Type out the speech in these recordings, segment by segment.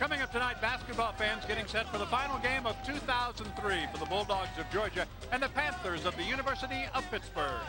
Coming up tonight, basketball fans getting set for the final game of 2003 for the Bulldogs of Georgia and the Panthers of the University of Pittsburgh.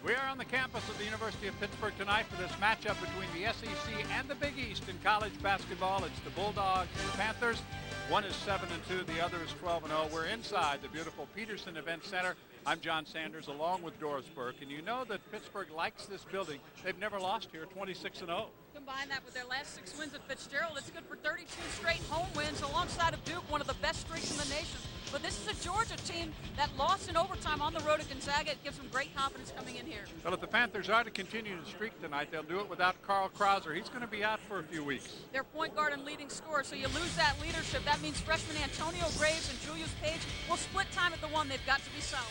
We are on the campus of the University of Pittsburgh tonight for this matchup between the SEC and the Big East in college basketball. It's the Bulldogs and the Panthers. One is 7-2, the other is 12-0. We're inside the beautiful Petersen Events Center. I'm John Sanders along with Doris Burke, and you know that Pittsburgh likes this building. They've never lost here, 26-0. Combine that with their last 6 wins at Fitzgerald, it's good for 32 straight home wins alongside of Duke, one of the best streaks in the nation. But this is a Georgia team that lost in overtime on the road at Gonzaga. It gives them great confidence coming in here. Well, if the Panthers are to continue the streak tonight, they'll do it without Carl Krauser. He's going to be out for a few weeks. Their point guard and leading scorer, so you lose that leadership. That means freshmen Antonio Graves and Julius Page will split time at the one. They've got to be solid.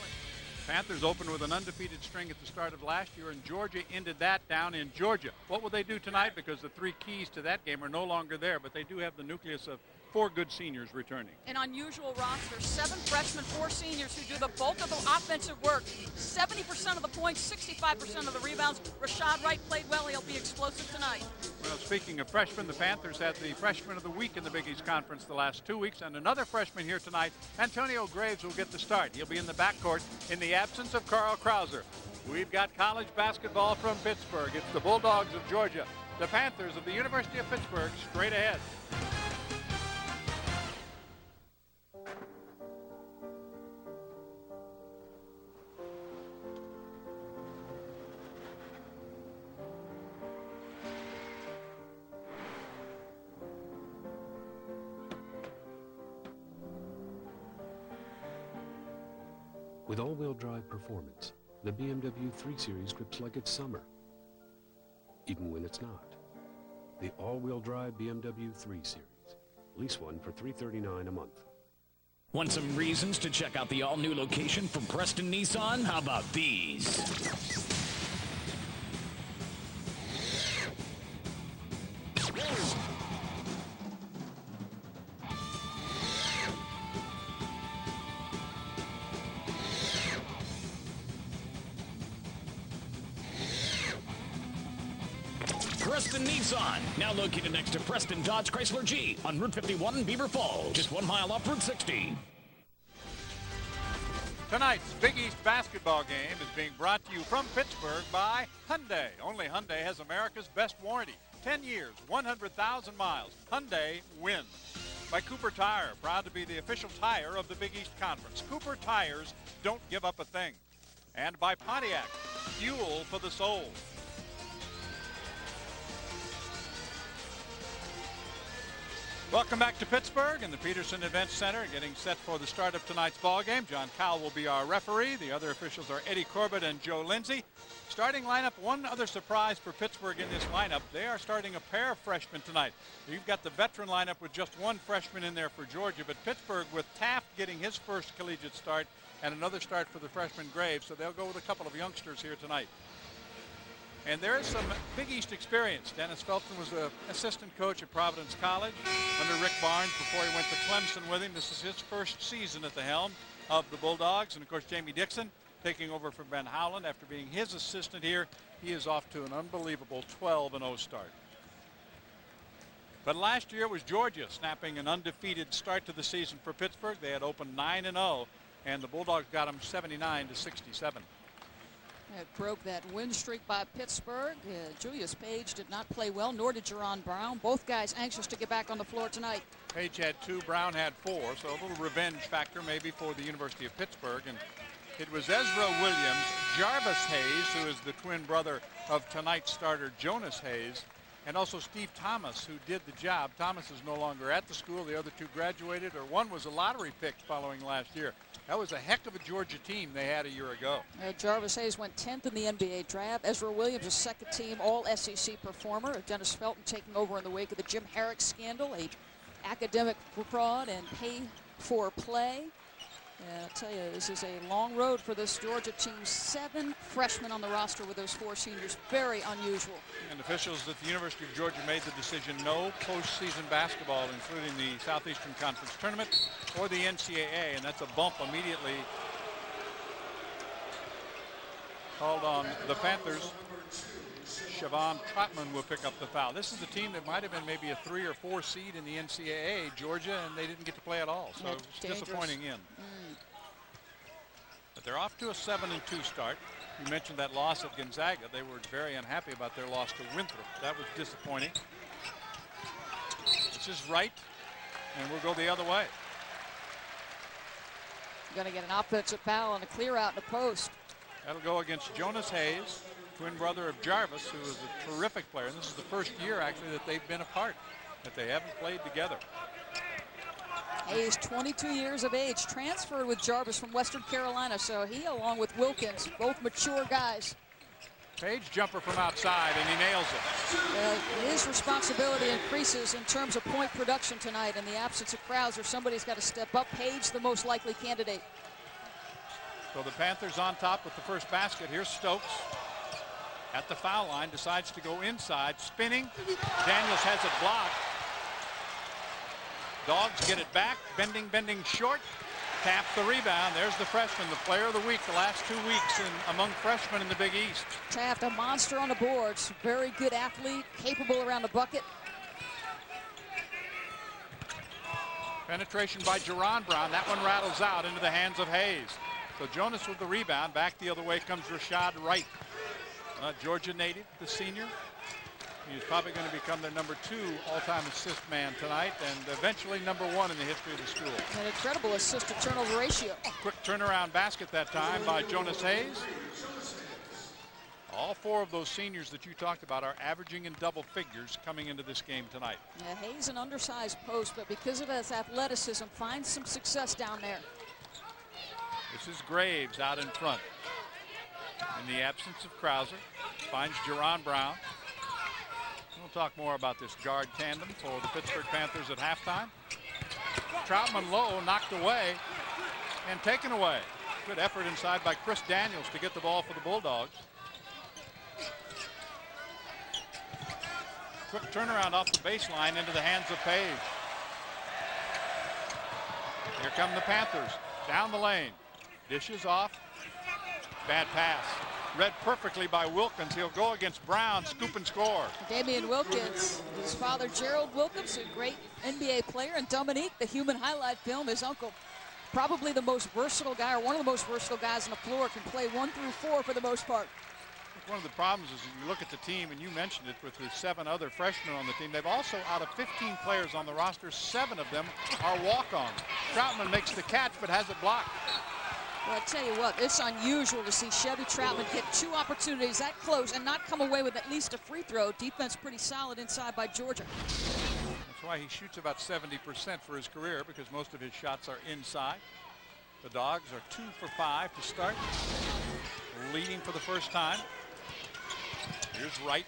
Panthers opened with an undefeated string at the start of last year, and Georgia ended that down in Georgia. What will they do tonight? Because the three keys to that game are no longer there, but they do have the nucleus of 4 good seniors returning. An unusual roster, 7 freshmen, 4 seniors who do the bulk of the offensive work. 70% of the points, 65% of the rebounds. Rashad Wright played well. He'll be explosive tonight. Well, speaking of freshmen, the Panthers had the freshman of the week in the Big East Conference the last 2 weeks, and another freshman here tonight. Antonio Graves will get the start. He'll be in the backcourt in the absence of Carl Krauser. We've got college basketball from Pittsburgh. It's the Bulldogs of Georgia, the Panthers of the University of Pittsburgh, straight ahead. With all-wheel drive performance, the BMW 3 Series grips like it's summer, even when it's not. The all-wheel drive BMW 3 Series. Lease one for $339 a month. Want some reasons to check out the all-new location from Preston Nissan? How about these? Preston Nissan, now located next to Preston Dodge Chrysler G on Route 51 in Beaver Falls, just 1 mile off Route 60. Tonight's Big East basketball game is being brought to you from Pittsburgh by Hyundai. Only Hyundai has America's best warranty. 10 years, 100,000 miles. Hyundai wins. By Cooper Tire, proud to be the official tire of the Big East Conference. Cooper Tires don't give up a thing. And by Pontiac, fuel for the soul. Welcome back to Pittsburgh and the Petersen Events Center, getting set for the start of tonight's ball game. John Cowell will be our referee. The other officials are Eddie Corbett and Joe Lindsay. Starting lineup, one other surprise for Pittsburgh in this lineup. They are starting a pair of freshmen tonight. You've got the veteran lineup with just one freshman in there for Georgia, but Pittsburgh with Taft getting his first collegiate start and another start for the freshman Graves, so they'll go with a couple of youngsters here tonight. And there is some Big East experience. Dennis Felton was an assistant coach at Providence College under Rick Barnes before he went to Clemson with him. This is his first season at the helm of the Bulldogs. And, of course, Jamie Dixon taking over from Ben Howland after being his assistant here. He is off to an unbelievable 12-0 start. But last year was Georgia snapping an undefeated start to the season for Pittsburgh. They had opened 9-0, and the Bulldogs got them 79-67. It broke that win streak by Pittsburgh. Julius Page did not play well, nor did Jerron Brown. Both guys anxious to get back on the floor tonight. Page had 2, Brown had 4, so a little revenge factor maybe for the University of Pittsburgh. And it was Ezra Williams, Jarvis Hayes, who is the twin brother of tonight's starter Jonas Hayes, and also Steve Thomas, who did the job. Thomas is no longer at the school. The other 2 graduated, or one was a lottery pick following last year. That was a heck of a Georgia team they had a year ago. Jarvis Hayes went 10th in the NBA draft. Ezra Williams, a second-team All-SEC performer. Dennis Felton taking over in the wake of the Jim Herrick scandal, a academic fraud and pay for play. Yeah, I'll tell you, this is a long road for this Georgia team. 7 freshmen on the roster with those 4 seniors. Very unusual. And officials at the University of Georgia made the decision no postseason basketball, including the Southeastern Conference Tournament or the NCAA, and that's a bump immediately called on the Panthers. Siobhan Trotman will pick up the foul. This is a team that might have been maybe a 3 or 4 seed in the NCAA, Georgia, and they didn't get to play at all. So it's disappointing in. But they're off to a 7-2 start. You mentioned that loss at Gonzaga. They were very unhappy about their loss to Winthrop. That was disappointing. This is right, and we'll go the other way. Going to get an offensive foul and a clear out in the post. That'll go against Jonas Hayes, twin brother of Jarvis, who is a terrific player. And this is the first year, actually, that they've been apart, that they haven't played together. Hayes, 22 years of age, transferred with Jarvis from Western Carolina. So he, along with Wilkins, both mature guys. Page jumper from outside, and he nails it. His responsibility increases in terms of point production tonight. In the absence of Krauser, somebody's got to step up. Page, the most likely candidate. So the Panthers on top with the first basket. Here's Stokes at the foul line, decides to go inside, spinning. Daniels has it blocked. Dogs get it back, bending short. Taft the rebound. There's the freshman, the player of the week the last 2 weeks among freshmen in the Big East. Taft, a monster on the boards. Very good athlete, capable around the bucket. Penetration by Jerron Brown. That one rattles out into the hands of Hayes. So Jonas with the rebound. Back the other way comes Rashad Wright. Georgia native, the senior. He's probably going to become their number 2 all-time assist man tonight, and eventually number 1 in the history of the school. An incredible assist-to-turnover ratio. Quick turnaround basket that time by Jonas Hayes. All 4 of those seniors that you talked about are averaging in double figures coming into this game tonight. Yeah, Hayes an undersized post, but because of his athleticism, finds some success down there. This is Graves out in front. In the absence of Krauser, finds Jerron Brown. We'll talk more about this guard tandem for the Pittsburgh Panthers at halftime. Troutman low, knocked away and taken away. Good effort inside by Chris Daniels to get the ball for the Bulldogs. Quick turnaround off the baseline into the hands of Page. Here come the Panthers down the lane. Dishes off. Bad pass. Read perfectly by Wilkins. He'll go against Brown, scoop and score. Damian Wilkins, his father Gerald Wilkins, a great NBA player, and Dominique, the human highlight film, his uncle. Probably the most versatile guy, or one of the most versatile guys on the floor, can play 1 through 4 for the most part. One of the problems is you look at the team, and you mentioned it, with the 7 other freshmen on the team. They've also, out of 15 players on the roster, 7 of them are walk-ons. Troutman makes the catch, but has it blocked. Well, I tell you what, it's unusual to see Chevy Troutman get 2 opportunities that close and not come away with at least a free throw. Defense pretty solid inside by Georgia. That's why he shoots about 70% for his career, because most of his shots are inside. The Dogs are 2 for 5 to start, leading for the first time. Here's Wright,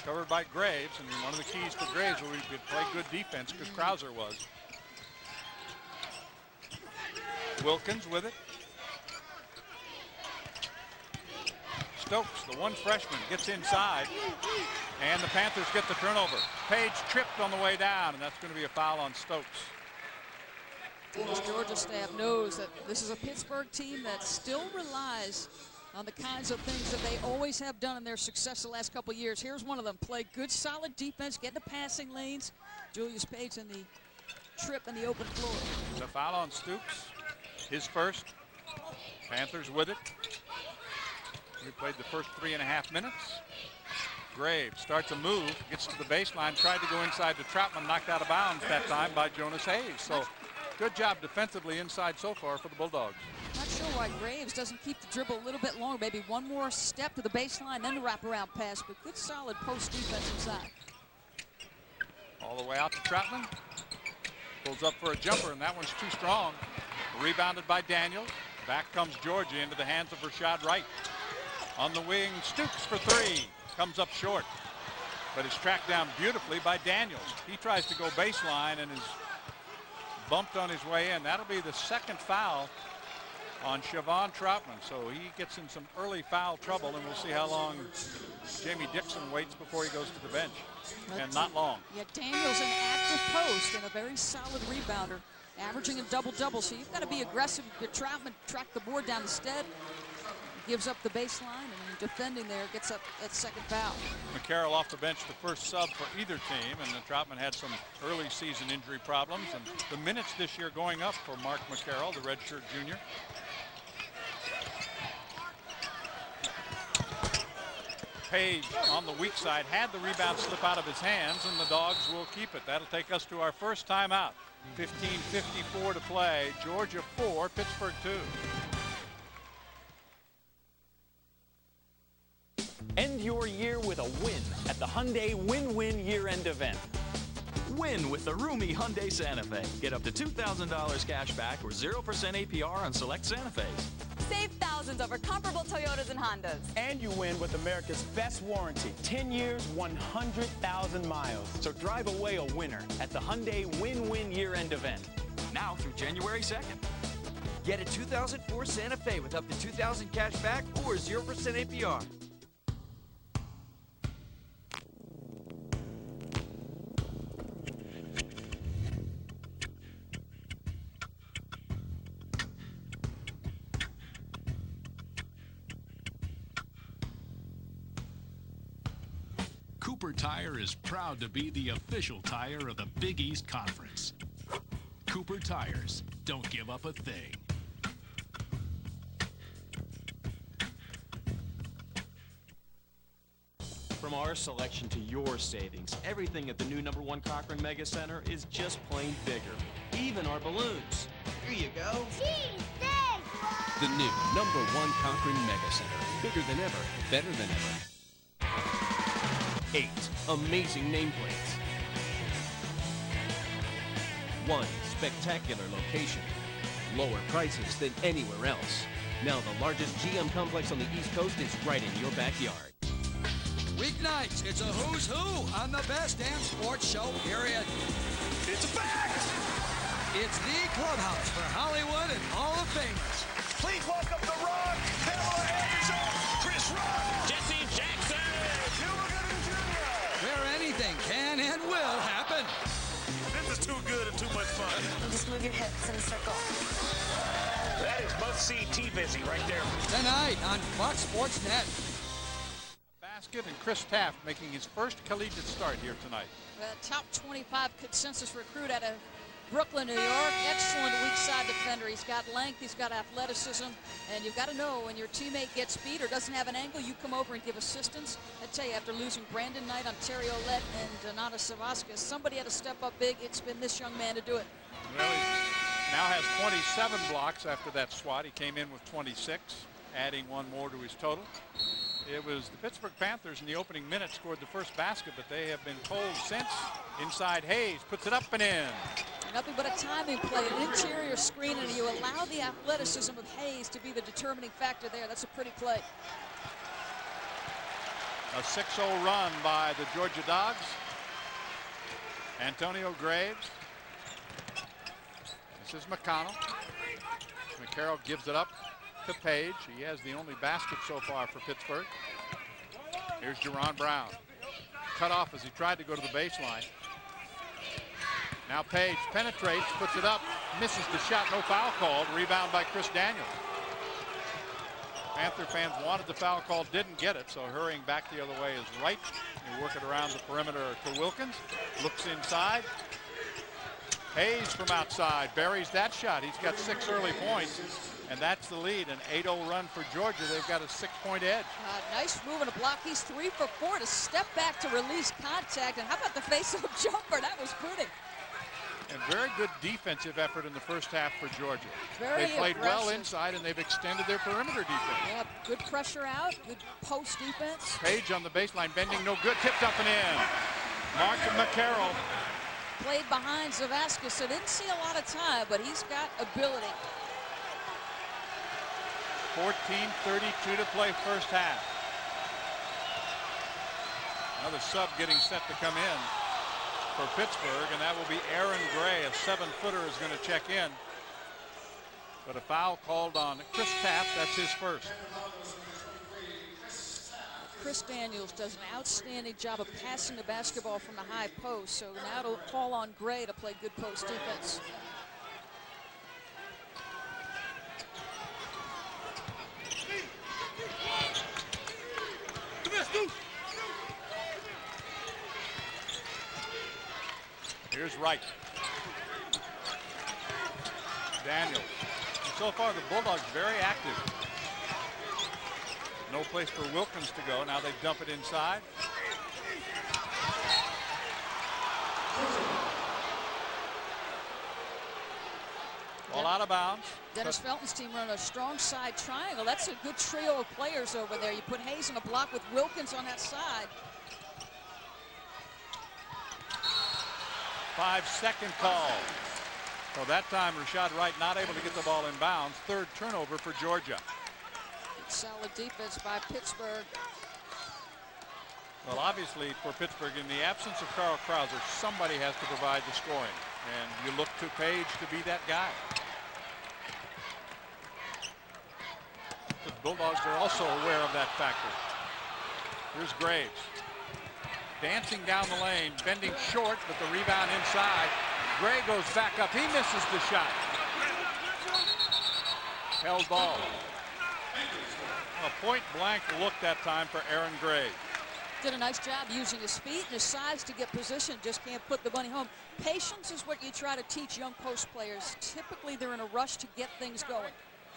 covered by Graves, and one of the keys for Graves will be to play good defense, because Krauser was. Wilkins with it. Stokes, the one freshman, gets inside, and the Panthers get the turnover. Page tripped on the way down, and that's going to be a foul on Stokes. This Georgia staff knows that this is a Pittsburgh team that still relies on the kinds of things that they always have done in their success the last couple of years. Here's one of them. Play good, solid defense, get the passing lanes. Julius Page in the trip in the open floor. The foul on Stokes, his first. Panthers with it. We played the first 3.5 minutes. Graves starts a move, gets to the baseline, tried to go inside to Troutman, knocked out of bounds that time by Jonas Hayes. So good job defensively inside so far for the Bulldogs. Not sure why Graves doesn't keep the dribble a little bit longer, maybe one more step to the baseline, then the wraparound pass, but good solid post defense inside. All the way out to Troutman. Pulls up for a jumper, and that one's too strong. Rebounded by Daniels. Back comes Georgia into the hands of Rashad Wright. On the wing, Stoops for 3. Comes up short, but is tracked down beautifully by Daniels. He tries to go baseline and is bumped on his way in. That'll be the second foul on Siobhan Troutman. So he gets in some early foul trouble, and we'll see how long Jamie Dixon waits before he goes to the bench. And not long. Yeah, Daniels an active post and a very solid rebounder, averaging a double-double. So you've got to be aggressive. Troutman tracked the board down instead. Gives up the baseline, and defending there gets up that second foul. McCarroll off the bench, the first sub for either team, and Troutman had some early season injury problems, and the minutes this year going up for Mark McCarroll, the redshirt junior. Page on the weak side had the rebound slip out of his hands, and the Dogs will keep it. That'll take us to our first timeout. 15:54 to play. Georgia 4, Pittsburgh 2. End your year with a win at the Hyundai Win-Win Year-End Event. Win with the roomy Hyundai Santa Fe. Get up to $2,000 cash back or 0% APR on select Santa Fe's. Save thousands over comparable Toyotas and Hondas. And you win with America's best warranty. 10 years, 100,000 miles. So drive away a winner at the Hyundai Win-Win Year-End Event. Now through January 2nd. Get a 2004 Santa Fe with up to $2,000 cash back or 0% APR. Cooper Tire is proud to be the official tire of the Big East Conference. Cooper Tires, don't give up a thing. From our selection to your savings, everything at the new #1 Cochran Mega Center is just plain bigger. Even our balloons. Here you go. Geez, thanks, Mom. The new #1 Cochran Mega Center. Bigger than ever, better than ever. 8 amazing nameplates. 1 spectacular location. Lower prices than anywhere else. Now the largest GM complex on the East Coast is right in your backyard. Weeknights, it's a who's who on the best damn sports show, period. It's a fact! It's the clubhouse for Hollywood and Hall of Famers. Please welcome The Rock, Pamela Anderson, Chris Rock, Jesse Jackson, Cuba Gooding Jr. Where anything can and will happen. This is too good and too much fun. Just move your hips in a circle. That is must-see T-Busy right there. Tonight on Fox Sports Net. Basket and Chris Taft making his first collegiate start here tonight. Top 25 consensus recruit out of Brooklyn, New York. Excellent weak side defender. He's got length, he's got athleticism, and you've got to know when your teammate gets beat or doesn't have an angle, you come over and give assistance. I tell you, after losing Brandon Knight, Ontario Lett, and Donata Savaskas, somebody had to step up big. It's been this young man to do it. Well, he now has 27 blocks after that swat. He came in with 26, adding one more to his total. It was the Pittsburgh Panthers in the opening minute scored the first basket, but they have been cold since. Inside Hayes puts it up and in. Nothing but a timing play, an interior screen, and you allow the athleticism of Hayes to be the determining factor there. That's a pretty play. A 6-0 run by the Georgia Dogs. Antonio Graves. This is McConnell. McCarroll gives it up to Page. He has the only basket so far for Pittsburgh. Here's Jerron Brown. Cut off as he tried to go to the baseline. Now Page penetrates, puts it up, misses the shot, no foul called. Rebound by Chris Daniels. Panther fans wanted the foul call, didn't get it, so hurrying back the other way is Wright. They work it around the perimeter to Wilkins. Looks inside. Hayes from outside buries that shot. He's got 6 early points, and that's the lead. An 8-0 run for Georgia. They've got a 6-point edge. Nice move and a block. He's 3 for 4 to step back to release contact. And how about the face-up jumper? That was pretty. And very good defensive effort in the first half for Georgia. Very they played aggressive. well inside, and they've extended their perimeter defense. Yeah, good pressure out, good post defense. Page on the baseline, bending, no good, tipped up and in. Mark McCarroll. Played behind Zavaskas, so didn't see a lot of time, but he's got ability. 14:32 to play first half. Another sub getting set to come in. for Pittsburgh, and that will be Aaron Gray. A 7-footer is going to check in. But a foul called on Chris Tapp. That's his first. Chris Daniels does an outstanding job of passing the basketball from the high post. So now it'll call on Gray to play good post defense. Here's Wright. Daniels. And so far, the Bulldogs very active. No place for Wilkins to go. Now they dump it inside. Ball out of bounds. Dennis Felton's team run a strong side triangle. That's a good trio of players over there. You put Hayes in a block with Wilkins on that side. 5-second call. So that time Rashad Wright not able to get the ball in bounds. Third turnover for Georgia. Solid defense by Pittsburgh. Well, obviously for Pittsburgh, in the absence of Carl Krauser, somebody has to provide the scoring. And you look to Page to be that guy. The Bulldogs are also aware of that factor. Here's Graves. Dancing down the lane, bending short, but the rebound inside. Gray goes back up. He misses the shot. Held ball. A point-blank look that time for Aaron Gray. Did a nice job using his feet and his size to get position. Just can't put the money home. Patience is what you try to teach young post players. Typically, they're in a rush to get things going.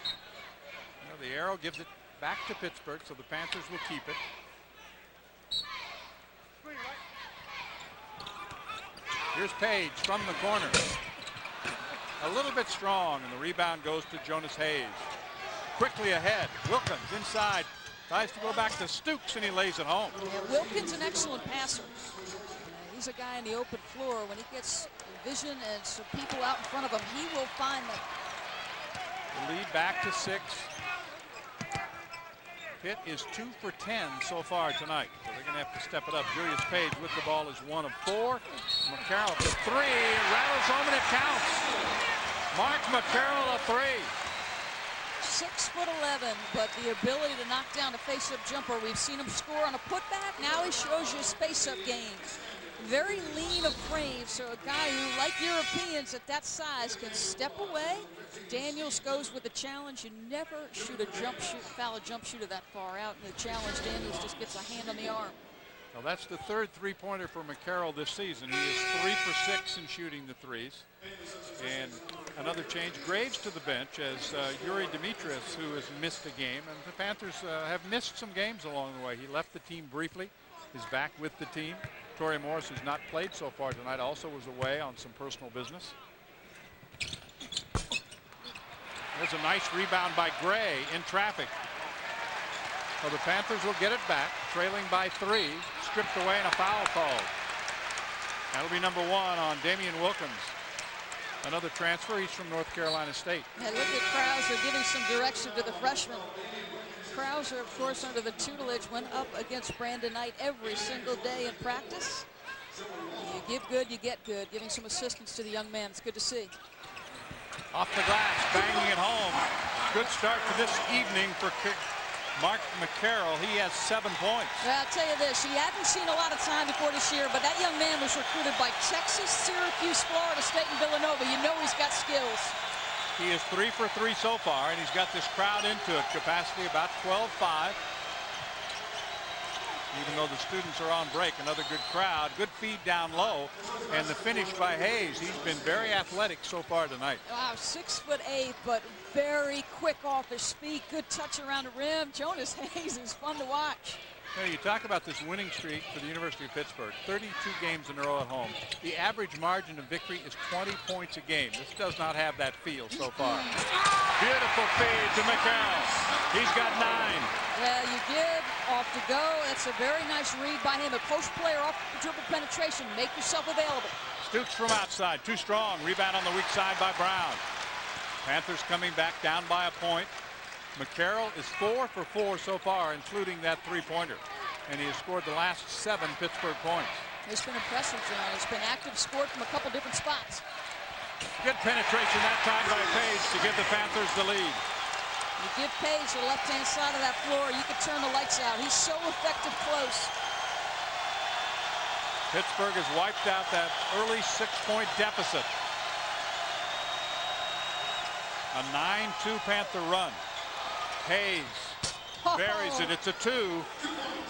Well, the arrow gives it back to Pittsburgh, so the Panthers will keep it. Here's Page from the corner. A little bit strong, and the rebound goes to Jonas Hayes. Quickly ahead. Wilkins inside. Tries to go back to Stooks, and he lays it home. Yeah, Wilkins an excellent passer. He's a guy on the open floor. When he gets vision and some people out in front of him, he will find them. The lead back to 6. Pitt is 2 for 10 so far tonight. So they're going to have to step it up. Julius Page with the ball is 1 of 4. McCarroll for 3. It rattles home and it counts. Mark McCarroll a 3. 6'11", but the ability to knock down a face-up jumper. We've seen him score on a putback. Now he shows you his face-up game. Very lean of frame, so a guy who, like Europeans at that size, can step away. Daniels goes with the challenge. You never shoot a jump shoot, foul a jump shooter that far out. And the challenge, Daniels just gets a hand on the arm. Well, that's the third three-pointer for McCarroll this season. He is 3 for 6 in shooting the threes. And another change, Graves to the bench as Yuri Demetrius, who has missed a game. And the Panthers have missed some games along the way. He left the team briefly. He's back with the team. Torrey Morris, who's not played so far tonight, also was away on some personal business. There's a nice rebound by Gray in traffic. So the Panthers will get it back, trailing by 3, stripped away and a foul called. That'll be number 1 on Damian Wilkins. Another transfer. He's from North Carolina State. Yeah, look at Krauser giving some direction to the freshman. Krauser, of course, under the tutelage, went up against Brandon Knight every single day in practice. You give good, you get good. Giving some assistance to the young man. It's good to see. Off the glass, banging it home. Good start to this evening for Mark McCarroll. He has 7 points. Well, I'll tell you this, he hadn't seen a lot of time before this year, but that young man was recruited by Texas, Syracuse, Florida State, and Villanova. You know he's got skills. He is 3 for 3 so far, and he's got this crowd into it. Capacity about 12,500. Even though the students are on break, another good crowd. Good feed down low, and the finish by Hayes. He's been very athletic so far tonight. Wow, 6'8", but very quick off his feet. Good touch around the rim. Jonas Hayes is fun to watch. You know, you talk about this winning streak for the University of Pittsburgh, 32 games in a row at home. The average margin of victory is 20 points a game. This does not have that feel so far. Beautiful feed to McCarroll. He's got 9. Well, you give off to go. That's a very nice read by him. A post player off the dribble penetration. Make yourself available. Stooks from outside, too strong. Rebound on the weak side by Brown. Panthers coming back down by a point. McCarroll is 4 for 4 so far, including that 3-pointer. And he has scored the last 7 Pittsburgh points. It's been impressive, John. It's been active, scored from a couple different spots. Good penetration that time by Page to give the Panthers the lead. You give Page the left-hand side of that floor, you can turn the lights out. He's so effective close. Pittsburgh has wiped out that early 6-point deficit. A 9-2 Panther run. Hayes buries it. It's a 2.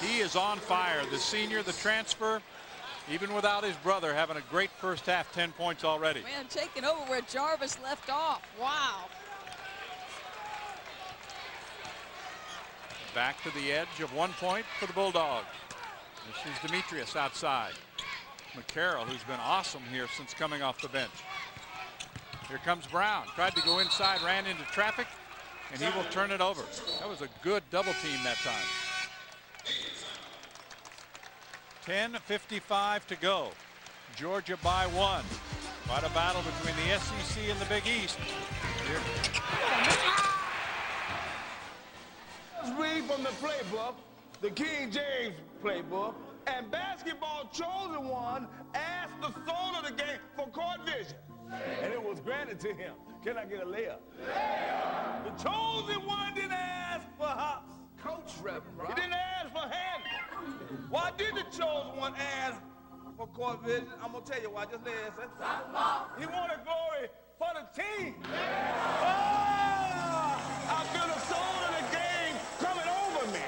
He is on fire. The senior, the transfer, even without his brother, having a great first half, 10 points already. Man, taking over where Jarvis left off. Wow. Back to the edge of 1 point for the Bulldogs. This is Demetrius outside. McCarroll, who's been awesome here since coming off the bench. Here comes Brown. Tried to go inside, ran into traffic, and he will turn it over. That was a good double team that time. 10:55 to go. Georgia by 1. Quite a battle between the SEC and the Big East. Here. Let's read from the playbook, the King James playbook, and Basketball Chosen One asked the soul of the game for court vision. And it was granted to him. Can I get a layup? Layup. The Chosen One didn't ask for hops. Coach Reverend, right? He didn't ask for handles. Why did the Chosen One ask for court vision? I'm going to tell you why. Just listen. He wanted glory for the team. Oh, I feel the soul of the game coming over me.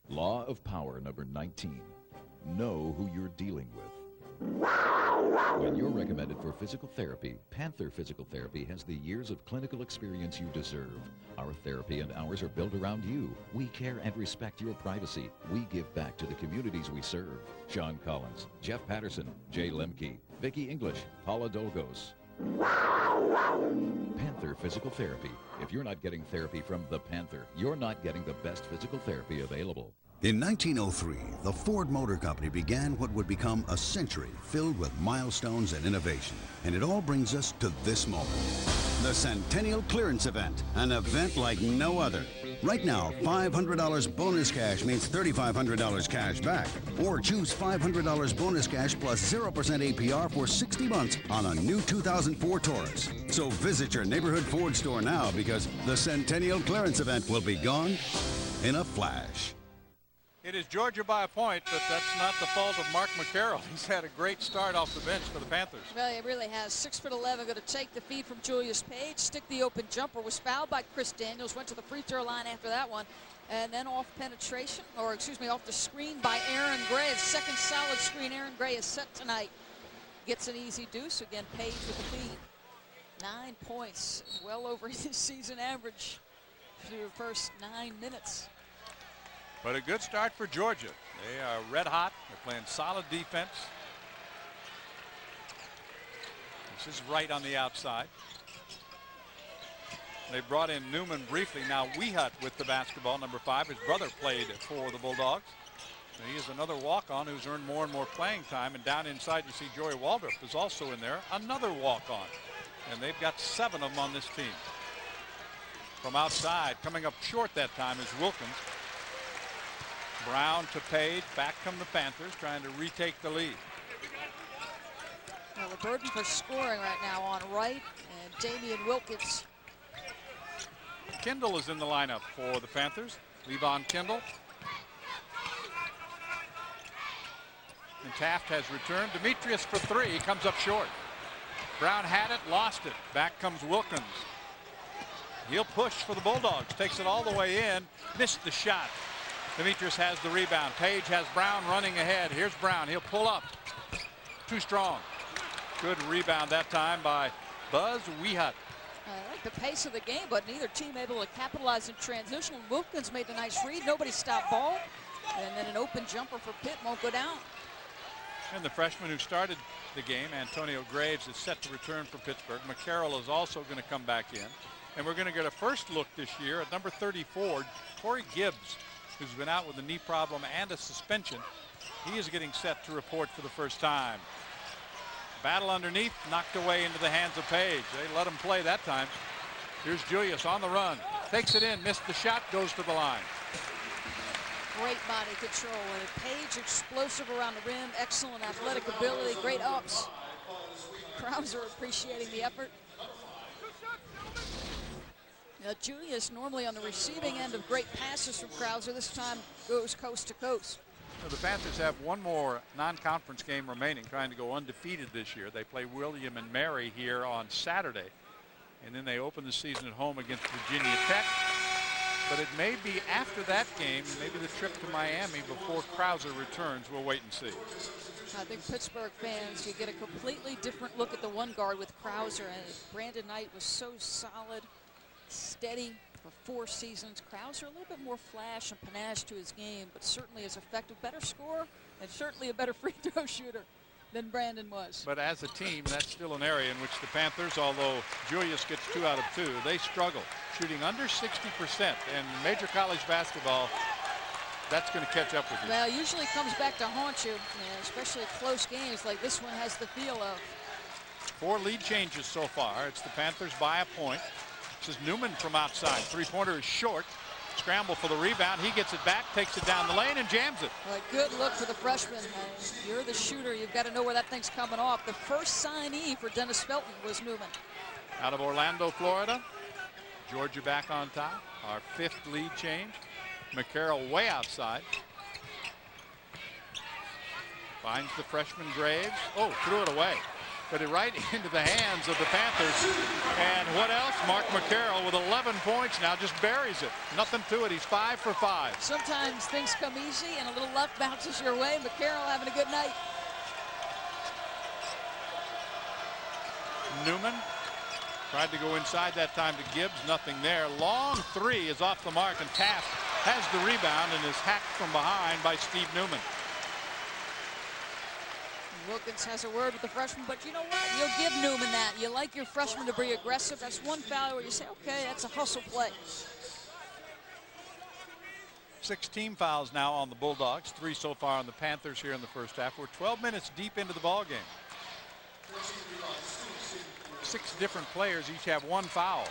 Law of Power number 19. Know who you're dealing with. When you're recommended for physical therapy, Panther Physical Therapy has the years of clinical experience you deserve. Our therapy and hours are built around you. We care and respect your privacy. We give back to the communities we serve. Sean Collins, Jeff Patterson, Jay Lemke, Vicki English, Paula Dolgos. Panther Physical Therapy. If you're not getting therapy from the Panther, you're not getting the best physical therapy available. In 1903, the Ford Motor Company began what would become a century filled with milestones and innovation. And it all brings us to this moment. The Centennial Clearance Event, an event like no other. Right now, $500 bonus cash means $3,500 cash back. Or choose $500 bonus cash plus 0% APR for 60 months on a new 2004 Taurus. So visit your neighborhood Ford store now because the Centennial Clearance Event will be gone in a flash. It is Georgia by a point, but that's not the fault of Mark McCarroll. He's had a great start off the bench for the Panthers. Well, he really has. 6'11", going to take the feed from Julius Page, stick the open jumper, was fouled by Chris Daniels, went to the free throw line after that one, and then off penetration, or excuse me, off the screen by Aaron Gray. His second solid screen Aaron Gray is set tonight. Gets an easy deuce. Again, Page with the feed. 9 points, well over his season average through the first 9 minutes. But a good start for Georgia. They are red hot. They're playing solid defense. This is right on the outside. They brought in Newman briefly. Now Weehut with the basketball, number 5. His brother played for the Bulldogs. He is another walk-on who's earned more and more playing time. And down inside you see Joey Waldrop is also in there. Another walk-on. And they've got 7 of them on this team. From outside, coming up short that time is Wilkins. Brown to Page, back come the Panthers, trying to retake the lead. Well, the burden for scoring right now on Wright and Damian Wilkins. Kendall is in the lineup for the Panthers. Levon Kendall. And Taft has returned. Demetrius for 3, he comes up short. Brown had it, lost it. Back comes Wilkins. He'll push for the Bulldogs, takes it all the way in, missed the shot. Demetrius has the rebound. Page has Brown running ahead. Here's Brown. He'll pull up. Too strong. Good rebound that time by Buzz Weehut. I like the pace of the game, but neither team able to capitalize in transition. Wilkins made a nice read. Nobody stopped ball. And then an open jumper for Pitt won't go down. And the freshman who started the game, Antonio Graves, is set to return for Pittsburgh. McCarroll is also going to come back in. And we're going to get a first look this year at number 34, Corey Gibbs, who's been out with a knee problem and a suspension. He is getting set to report for the first time. Battle underneath, knocked away into the hands of Page. They let him play that time. Here's Julius on the run. Takes it in, missed the shot, goes to the line. Great body control. And Page explosive around the rim, excellent athletic ability, great ups. Krauser appreciating the effort. Now, Julius normally on the receiving end of great passes from Krauser. This time goes coast to coast. Well, the Panthers have one more non-conference game remaining, trying to go undefeated this year. They play William and Mary here on Saturday. And then they open the season at home against Virginia Tech. But it may be after that game, maybe the trip to Miami before Krauser returns. We'll wait and see. I think Pittsburgh fans, you get a completely different look at the one guard with Krauser. And Brandon Knight was so solid, steady for 4 seasons. Krauser a little bit more flash and panache to his game, but certainly as effective, better scorer, and certainly a better free throw shooter than Brandon was. But as a team, that's still an area in which the Panthers, although Julius gets 2 out of 2, they struggle, shooting under 60%. And major college basketball, that's going to catch up with you. Well, usually comes back to haunt you, especially close games like this one has the feel of. 4 lead changes so far. It's the Panthers by a point. This is Newman from outside. Three-pointer is short. Scramble for the rebound. He gets it back, takes it down the lane, and jams it. Well, good look for the freshman. You're the shooter. You've got to know where that thing's coming off. The first signee for Dennis Felton was Newman. Out of Orlando, Florida. Georgia back on top. Our 5th lead change. McCarroll way outside. Finds the freshman Graves. Oh, threw it away. But it right into the hands of the Panthers. And what else? Mark McCarroll with 11 points now just buries it. Nothing to it. He's 5 for 5. Sometimes things come easy and a little luck bounces your way. McCarroll having a good night. Newman tried to go inside that time to Gibbs. Nothing there. Long 3 is off the mark, and Taft has the rebound and is hacked from behind by Steve Newman. Wilkins has a word with the freshman, but you know what? You'll give Newman that. You like your freshman to be aggressive. That's one foul where you say, okay, that's a hustle play. 6 team fouls now on the Bulldogs, 3 so far on the Panthers here in the first half. We're 12 minutes deep into the ball game. 6 different players each have 1 foul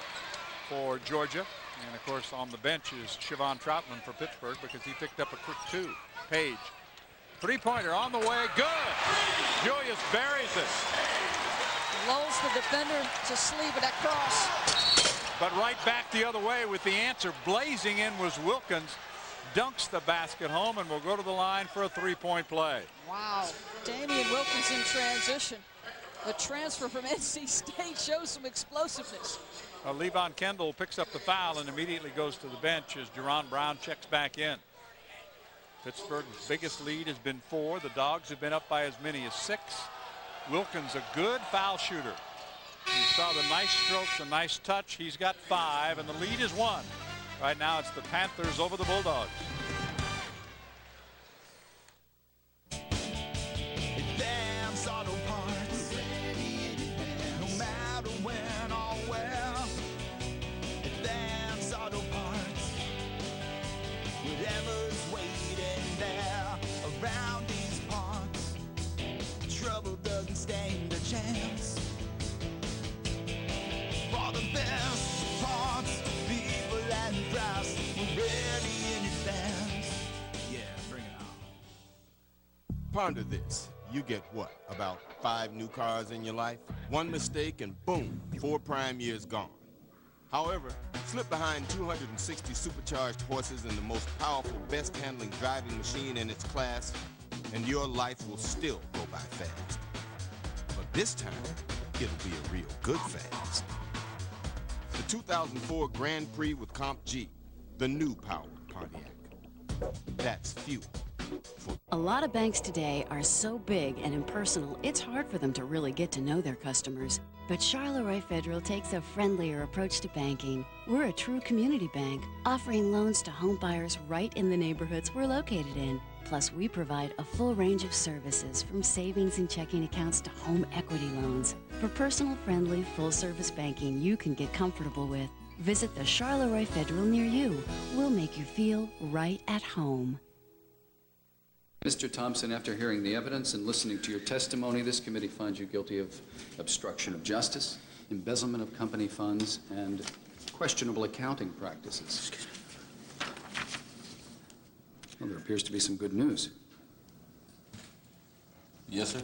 for Georgia. And of course on the bench is Siobhan Troutman for Pittsburgh because he picked up a quick 2. Page. 3-pointer on the way. Good. Julius buries it. Lulls the defender to sleep with that cross. But right back the other way with the answer. Blazing in was Wilkins. Dunks the basket home and will go to the line for a 3-point play. Wow. Damian Wilkins in transition. The transfer from NC State shows some explosiveness. Levon Kendall picks up the foul and immediately goes to the bench as Jerron Brown checks back in. Pittsburgh's biggest lead has been 4. The Dogs have been up by as many as 6. Wilkins, a good foul shooter. You saw the nice strokes, a nice touch. He's got 5, and the lead is 1. Right now, it's the Panthers over the Bulldogs. Ponder this. You get what? About 5 new cars in your life? One mistake and boom, 4 prime years gone. However, slip behind 260 supercharged horses in the most powerful, best-handling driving machine in its class, and your life will still go by fast. But this time, it'll be a real good fast. The 2004 Grand Prix with Comp G, the new powered Pontiac. That's fuel. A lot of banks today are so big and impersonal, it's hard for them to really get to know their customers. But Charleroi Federal takes a friendlier approach to banking. We're a true community bank, offering loans to home buyers right in the neighborhoods we're located in. Plus, we provide a full range of services from savings and checking accounts to home equity loans. For personal-friendly, full-service banking you can get comfortable with, visit the Charleroi Federal near you. We'll make you feel right at home. Mr. Thompson, after hearing the evidence and listening to your testimony, this committee finds you guilty of obstruction of justice, embezzlement of company funds, and questionable accounting practices. Well, there appears to be some good news. Yes, sir.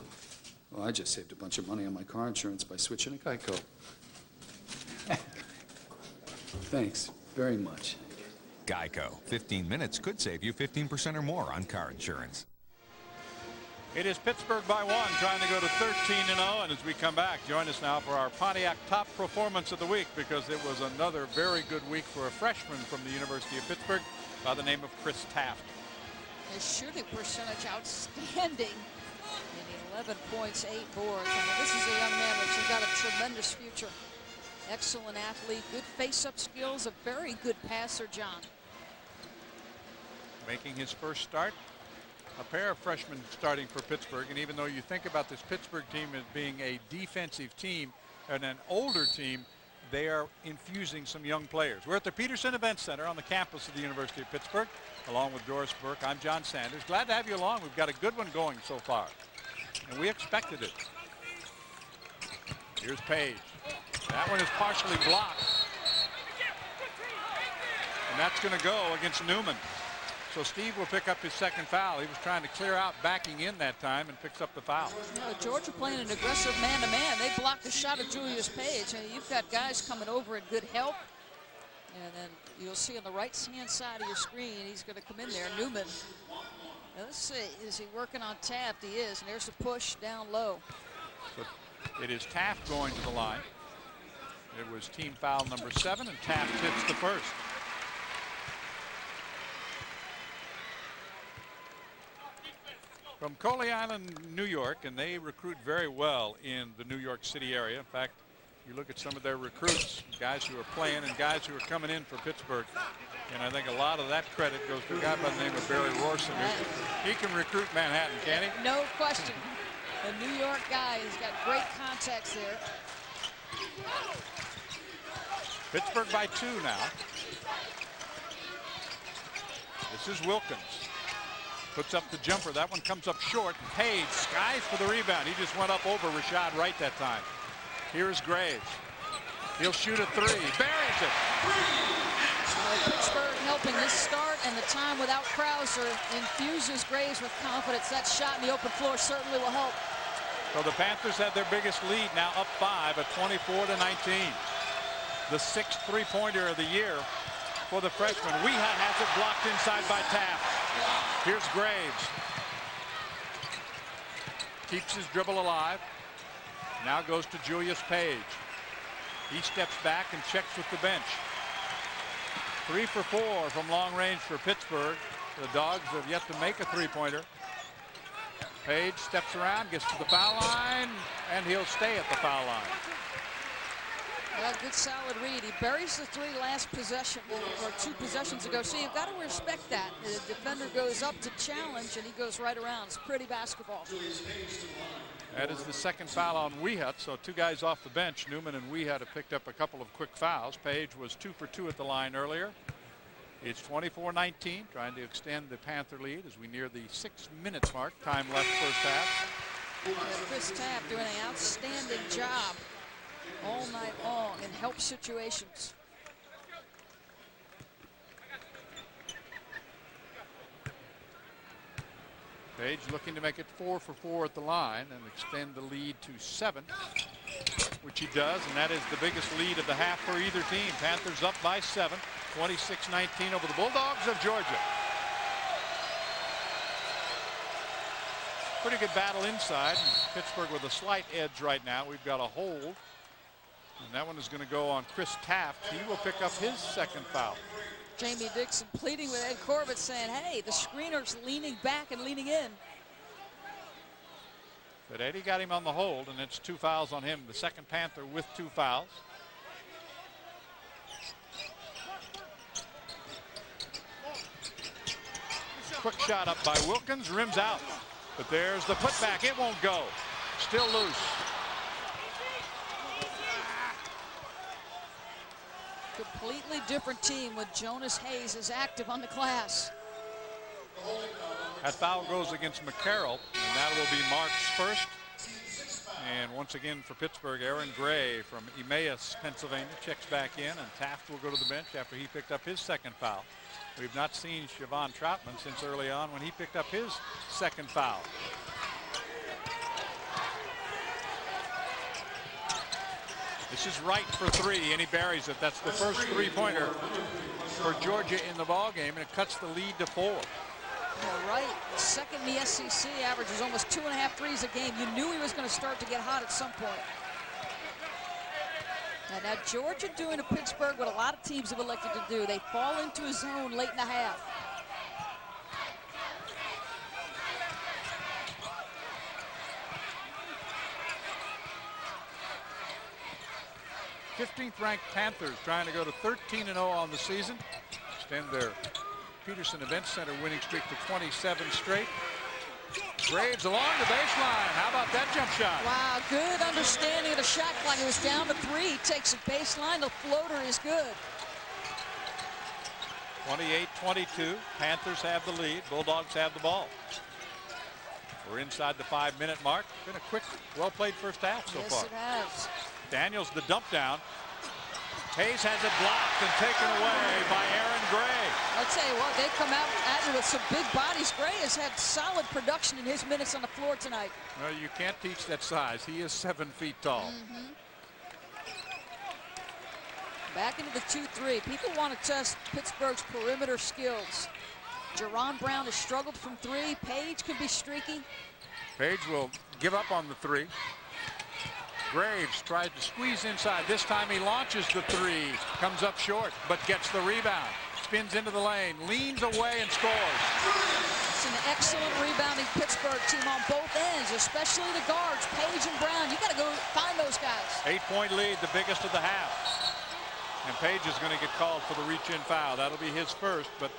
Well, I just saved a bunch of money on my car insurance by switching to Geico. Thanks very much. Geico. 15 minutes could save you 15% or more on car insurance. It is Pittsburgh by 1, trying to go to 13-0. And as we come back, join us now for our Pontiac Top Performance of the Week, because it was another very good week for a freshman from the University of Pittsburgh by the name of Chris Taft. His shooting percentage outstanding. 11 points, 8 boards. I mean, this is a young man that's got a tremendous future. Excellent athlete, good face-up skills, a very good passer, John. Making his first start, a pair of freshmen starting for Pittsburgh. And even though you think about this Pittsburgh team as being a defensive team and an older team, they are infusing some young players. We're at the Petersen Events Center on the campus of the University of Pittsburgh. Along with Doris Burke, I'm John Sanders. Glad to have you along. We've got a good one going so far, and we expected it. Here's Page. That one is partially blocked, and that's going to go against Newman. So Steve will pick up his second foul. He was trying to clear out, backing in that time, and picks up the foul. Georgia playing an aggressive man-to-man. They blocked the shot of Julius Page. And you've got guys coming over in good help. And then you'll see on the right-hand side of your screen, he's going to come in there. Newman. Now let's see, is he working on Taft? He is. And there's the push down low. So it is Taft going to the line. It was team foul number 7, and Taft hits the first. From Coley Island, New York, and they recruit very well in the New York City area. In fact, you look at some of their recruits, guys who are playing and guys who are coming in for Pittsburgh. And I think a lot of that credit goes to a guy by the name of Barry Rorson. He can recruit Manhattan, can he? No question. The New York guy, he's got great contacts there. Pittsburgh by 2 now. This is Wilkins. Puts up the jumper. That one comes up short. And Page skies for the rebound. He just went up over Rashad Wright that time. Here's Graves. He'll shoot a 3. Buries it. Pittsburgh helping this start, and the time without Krauser infuses Graves with confidence. That shot in the open floor certainly will help. So the Panthers had their biggest lead, now up 5 at 24-19. The 6th three-pointer of the year for the freshman. Weehat has it blocked inside by Taft. Here's Graves. Keeps his dribble alive. Now goes to Julius Page. He steps back and checks with the bench. 3 for 4 from long range for Pittsburgh. The Dogs have yet to make a three-pointer. Page steps around, gets to the foul line, and he'll stay at the foul line. Well, good solid read. He buries the 3 last possession, or 2 possessions ago. So you've got to respect that. The defender goes up to challenge, and he goes right around. It's pretty basketball. That is the second foul on Weehat, so 2 guys off the bench. Newman and Weehat have picked up a couple of quick fouls. Page was 2 for 2 at the line earlier. It's 24-19, trying to extend the Panther lead as we near the 6 minutes mark. Time left first half. Chris Taft doing an outstanding job all night long in help situations. Page looking to make it 4 for 4 at the line and extend the lead to 7, which he does, and that is the biggest lead of the half for either team. Panthers up by 7, 26-19 over the Bulldogs of Georgia. Pretty good battle inside. Pittsburgh with a slight edge right now. We've got a hold, and that one is going to go on Chris Taft. He will pick up his second foul. Jamie Dixon pleading with Ed Corbett, saying, hey, the screener's leaning back and leaning in. But Eddie got him on the hold, and it's 2 fouls on him. The second Panther with 2 fouls. quick shot up by Wilkins, rims out. But there's the putback. It won't go. Still loose. Completely different team with Jonas Hayes as active on the glass. That foul goes against McCarroll, and that will be Mark's first. And once again for Pittsburgh, Aaron Gray from Emmaus, Pennsylvania, checks back in, and Taft will go to the bench after he picked up his second foul. We've not seen Siobhan Troutman since early on when he picked up his second foul. This is Wright for three, and he buries it. That's the first three-pointer for Georgia in the ball game, and it cuts the lead to 4. Wright, second in the SEC, averages almost 2.5 threes a game. You knew he was going to start to get hot at some point. And now Georgia doing to Pittsburgh what a lot of teams have elected to do. They fall into a zone late in the half. '15th-ranked Panthers trying to go to 13-0 on the season, extend their Petersen Events Center winning streak to 27 straight. Graves along the baseline. How about that jump shot? Wow, good understanding of the shot clock. It was down to 3. He takes a baseline. The floater is good. 28-22. Panthers have the lead. Bulldogs have the ball. We're inside the 5-minute mark. Been a quick, well-played first half so far. Yes, it has. Daniels the dump down. Hayes has it blocked and taken away by Aaron Gray. I'll tell you what, they come out at you with some big bodies. Gray has had solid production in his minutes on the floor tonight. Well, you can't teach that size. He is 7 feet tall. Back into the 2-3. People want to test Pittsburgh's perimeter skills. Jerron Brown has struggled from 3. Page could be streaky. Page will give up on the 3. Graves tries to squeeze inside. This time he launches the 3. Comes up short, but gets the rebound. Spins into the lane, leans away, and scores. It's an excellent rebounding Pittsburgh team on both ends, especially the guards, Page and Brown. You got to go find those guys. 8-point lead, the biggest of the half. And Page is going to get called for the reach-in foul. That'll be his first, but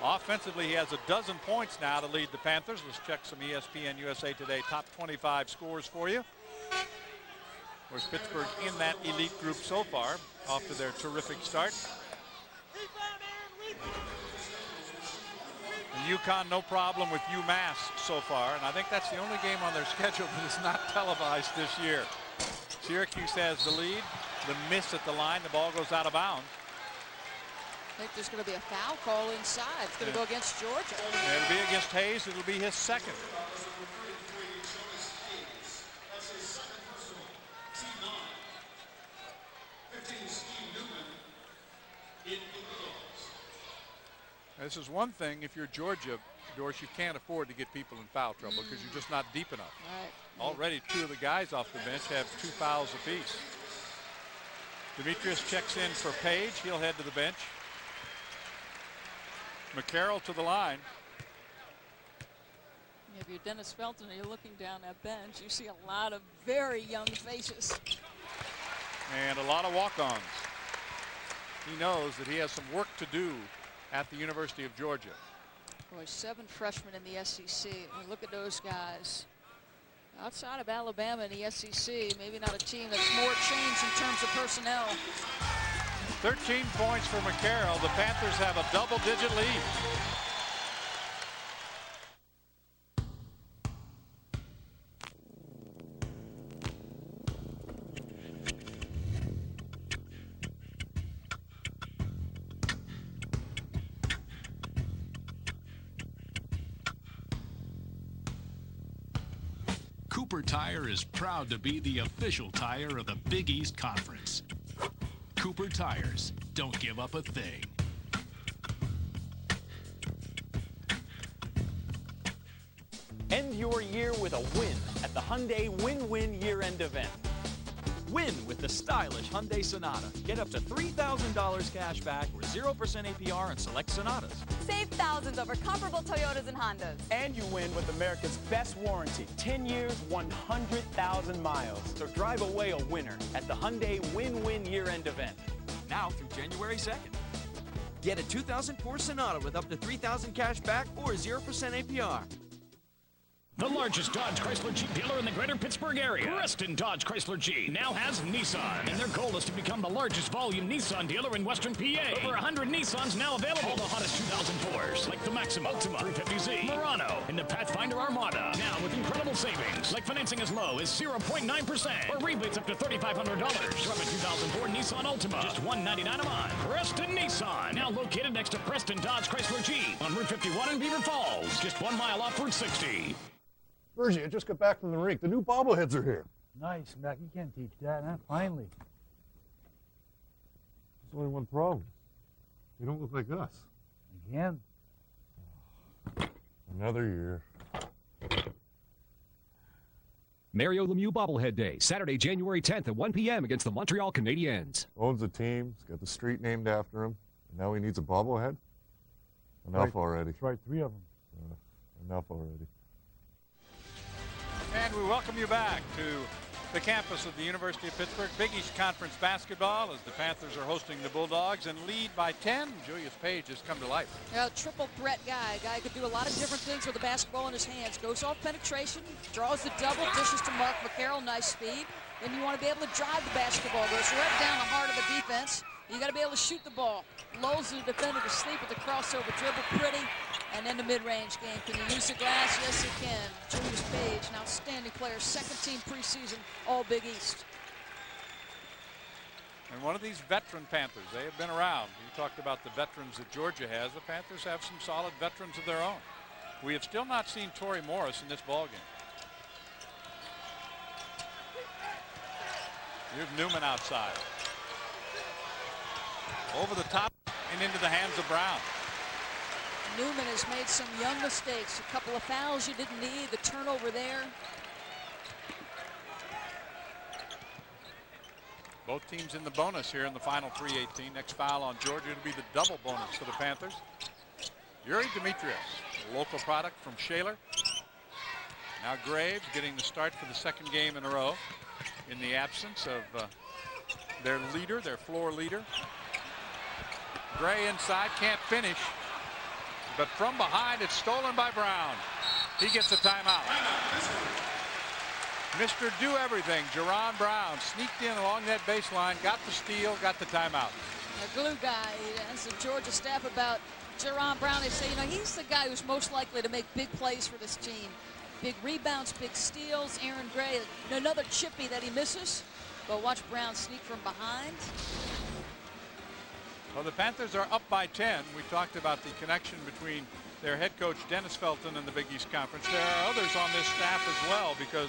offensively he has 12 points now to lead the Panthers. Let's check some ESPN USA Today top 25 scores for you. Of course, Pittsburgh in that elite group so far, off to their terrific start. And UConn, no problem with UMass so far, and I think that's the only game on their schedule that is not televised this year. Syracuse has the lead. The miss at the line, the ball goes out of bounds. I think there's going to be a foul call inside. It's going to go against Georgia. It'll be against Hayes. It'll be his second. This is one thing, if you're Georgia, Doris, you can't afford to get people in foul trouble because you're just not deep enough. Right. Already 2 of the guys off the bench have 2 fouls apiece. Demetrius checks in for Page. He'll head to the bench. McCarroll to the line. If you're Dennis Felton and you're looking down that bench, you see a lot of very young faces. And a lot of walk-ons. He knows that he has some work to do at the University of Georgia. Boy, 7 freshmen in the SEC. And look at those guys. Outside of Alabama and the SEC, maybe not a team that's more changed in terms of personnel. 13 points for McCarroll. The Panthers have a double-digit lead. Cooper Tire is proud to be the official tire of the Big East Conference. Cooper Tires, don't give up a thing. End your year with a win at the Hyundai Win-Win Year-End Event. Win with the stylish Hyundai Sonata. Get up to $3,000 cash back or 0% APR on select Sonatas. Save thousands over comparable Toyotas and Hondas. And you win with America's best warranty. 10 years, 100,000 miles. So drive away a winner at the Hyundai Win-Win Year-End Event. Now through January 2nd. Get a 2004 Sonata with up to $3,000 cash back or 0% APR. The largest Dodge Chrysler Jeep dealer in the greater Pittsburgh area, Preston Dodge Chrysler Jeep, now has Nissan. And their goal is to become the largest volume Nissan dealer in Western PA. Over 100 Nissans now available. All the hottest 2004s, like the Maxima, Ultima, 350Z, Murano, and the Pathfinder Armada. Now with incredible savings, like financing as low as 0.9%, or rebates up to $3,500. From a 2004 Nissan Ultima, just $199 a month. Preston Nissan, now located next to Preston Dodge Chrysler Jeep on Route 51 in Beaver Falls, just 1 mile off Route 60. Virgie, I just got back from the rink. The new bobbleheads are here. Nice, Mac. You can't teach that, huh? Finally. There's only one problem. They don't look like us. Again? Another year. Mario Lemieux Bobblehead Day, Saturday, January 10th at 1 p.m. against the Montreal Canadiens. Owns a team. He's got the street named after him. And now he needs a bobblehead? Enough already. That's right, 3 of them. Enough already. And we welcome you back to the campus of the University of Pittsburgh. Big East Conference basketball as the Panthers are hosting the Bulldogs and lead by 10. Julius Page has come to life. A triple threat guy. A guy who could do a lot of different things with the basketball in his hands. Goes off penetration, draws the double, dishes to Mark McCarroll, nice speed. Then you want to be able to drive the basketball. Goes right down the heart of the defense. You got to be able to shoot the ball. Lulls the defender to sleep with the crossover dribble, pretty. And then the mid-range game. Can you use the glass? Yes, you can. Julius Page, an outstanding player. Second team preseason, all Big East. And one of these veteran Panthers, they have been around. You talked about the veterans that Georgia has. The Panthers have some solid veterans of their own. We have still not seen Torrey Morris in this ballgame. Here's Newman outside. Over the top and into the hands of Brown. Newman has made some young mistakes. A couple of fouls you didn't need. The turnover there. Both teams in the bonus here in the final 3:18. Next foul on Georgia to be the double bonus for the Panthers. Yuri Demetrius, a local product from Shaler. Now Graves getting the start for the second game in a row in the absence of their leader, their floor leader. Gray inside, can't finish. But from behind, it's stolen by Brown. He gets a timeout. Mr. Do Everything, Jerron Brown, sneaked in along that baseline, got the steal, got the timeout. A glue guy. That's the Georgia staff about Jerron Brown. They say, you know, he's the guy who's most likely to make big plays for this team. Big rebounds, big steals. Aaron Gray, another chippy that he misses. But watch Brown sneak from behind. Well, the Panthers are up by 10. We talked about the connection between their head coach, Dennis Felton, and the Big East Conference. There are others on this staff as well, because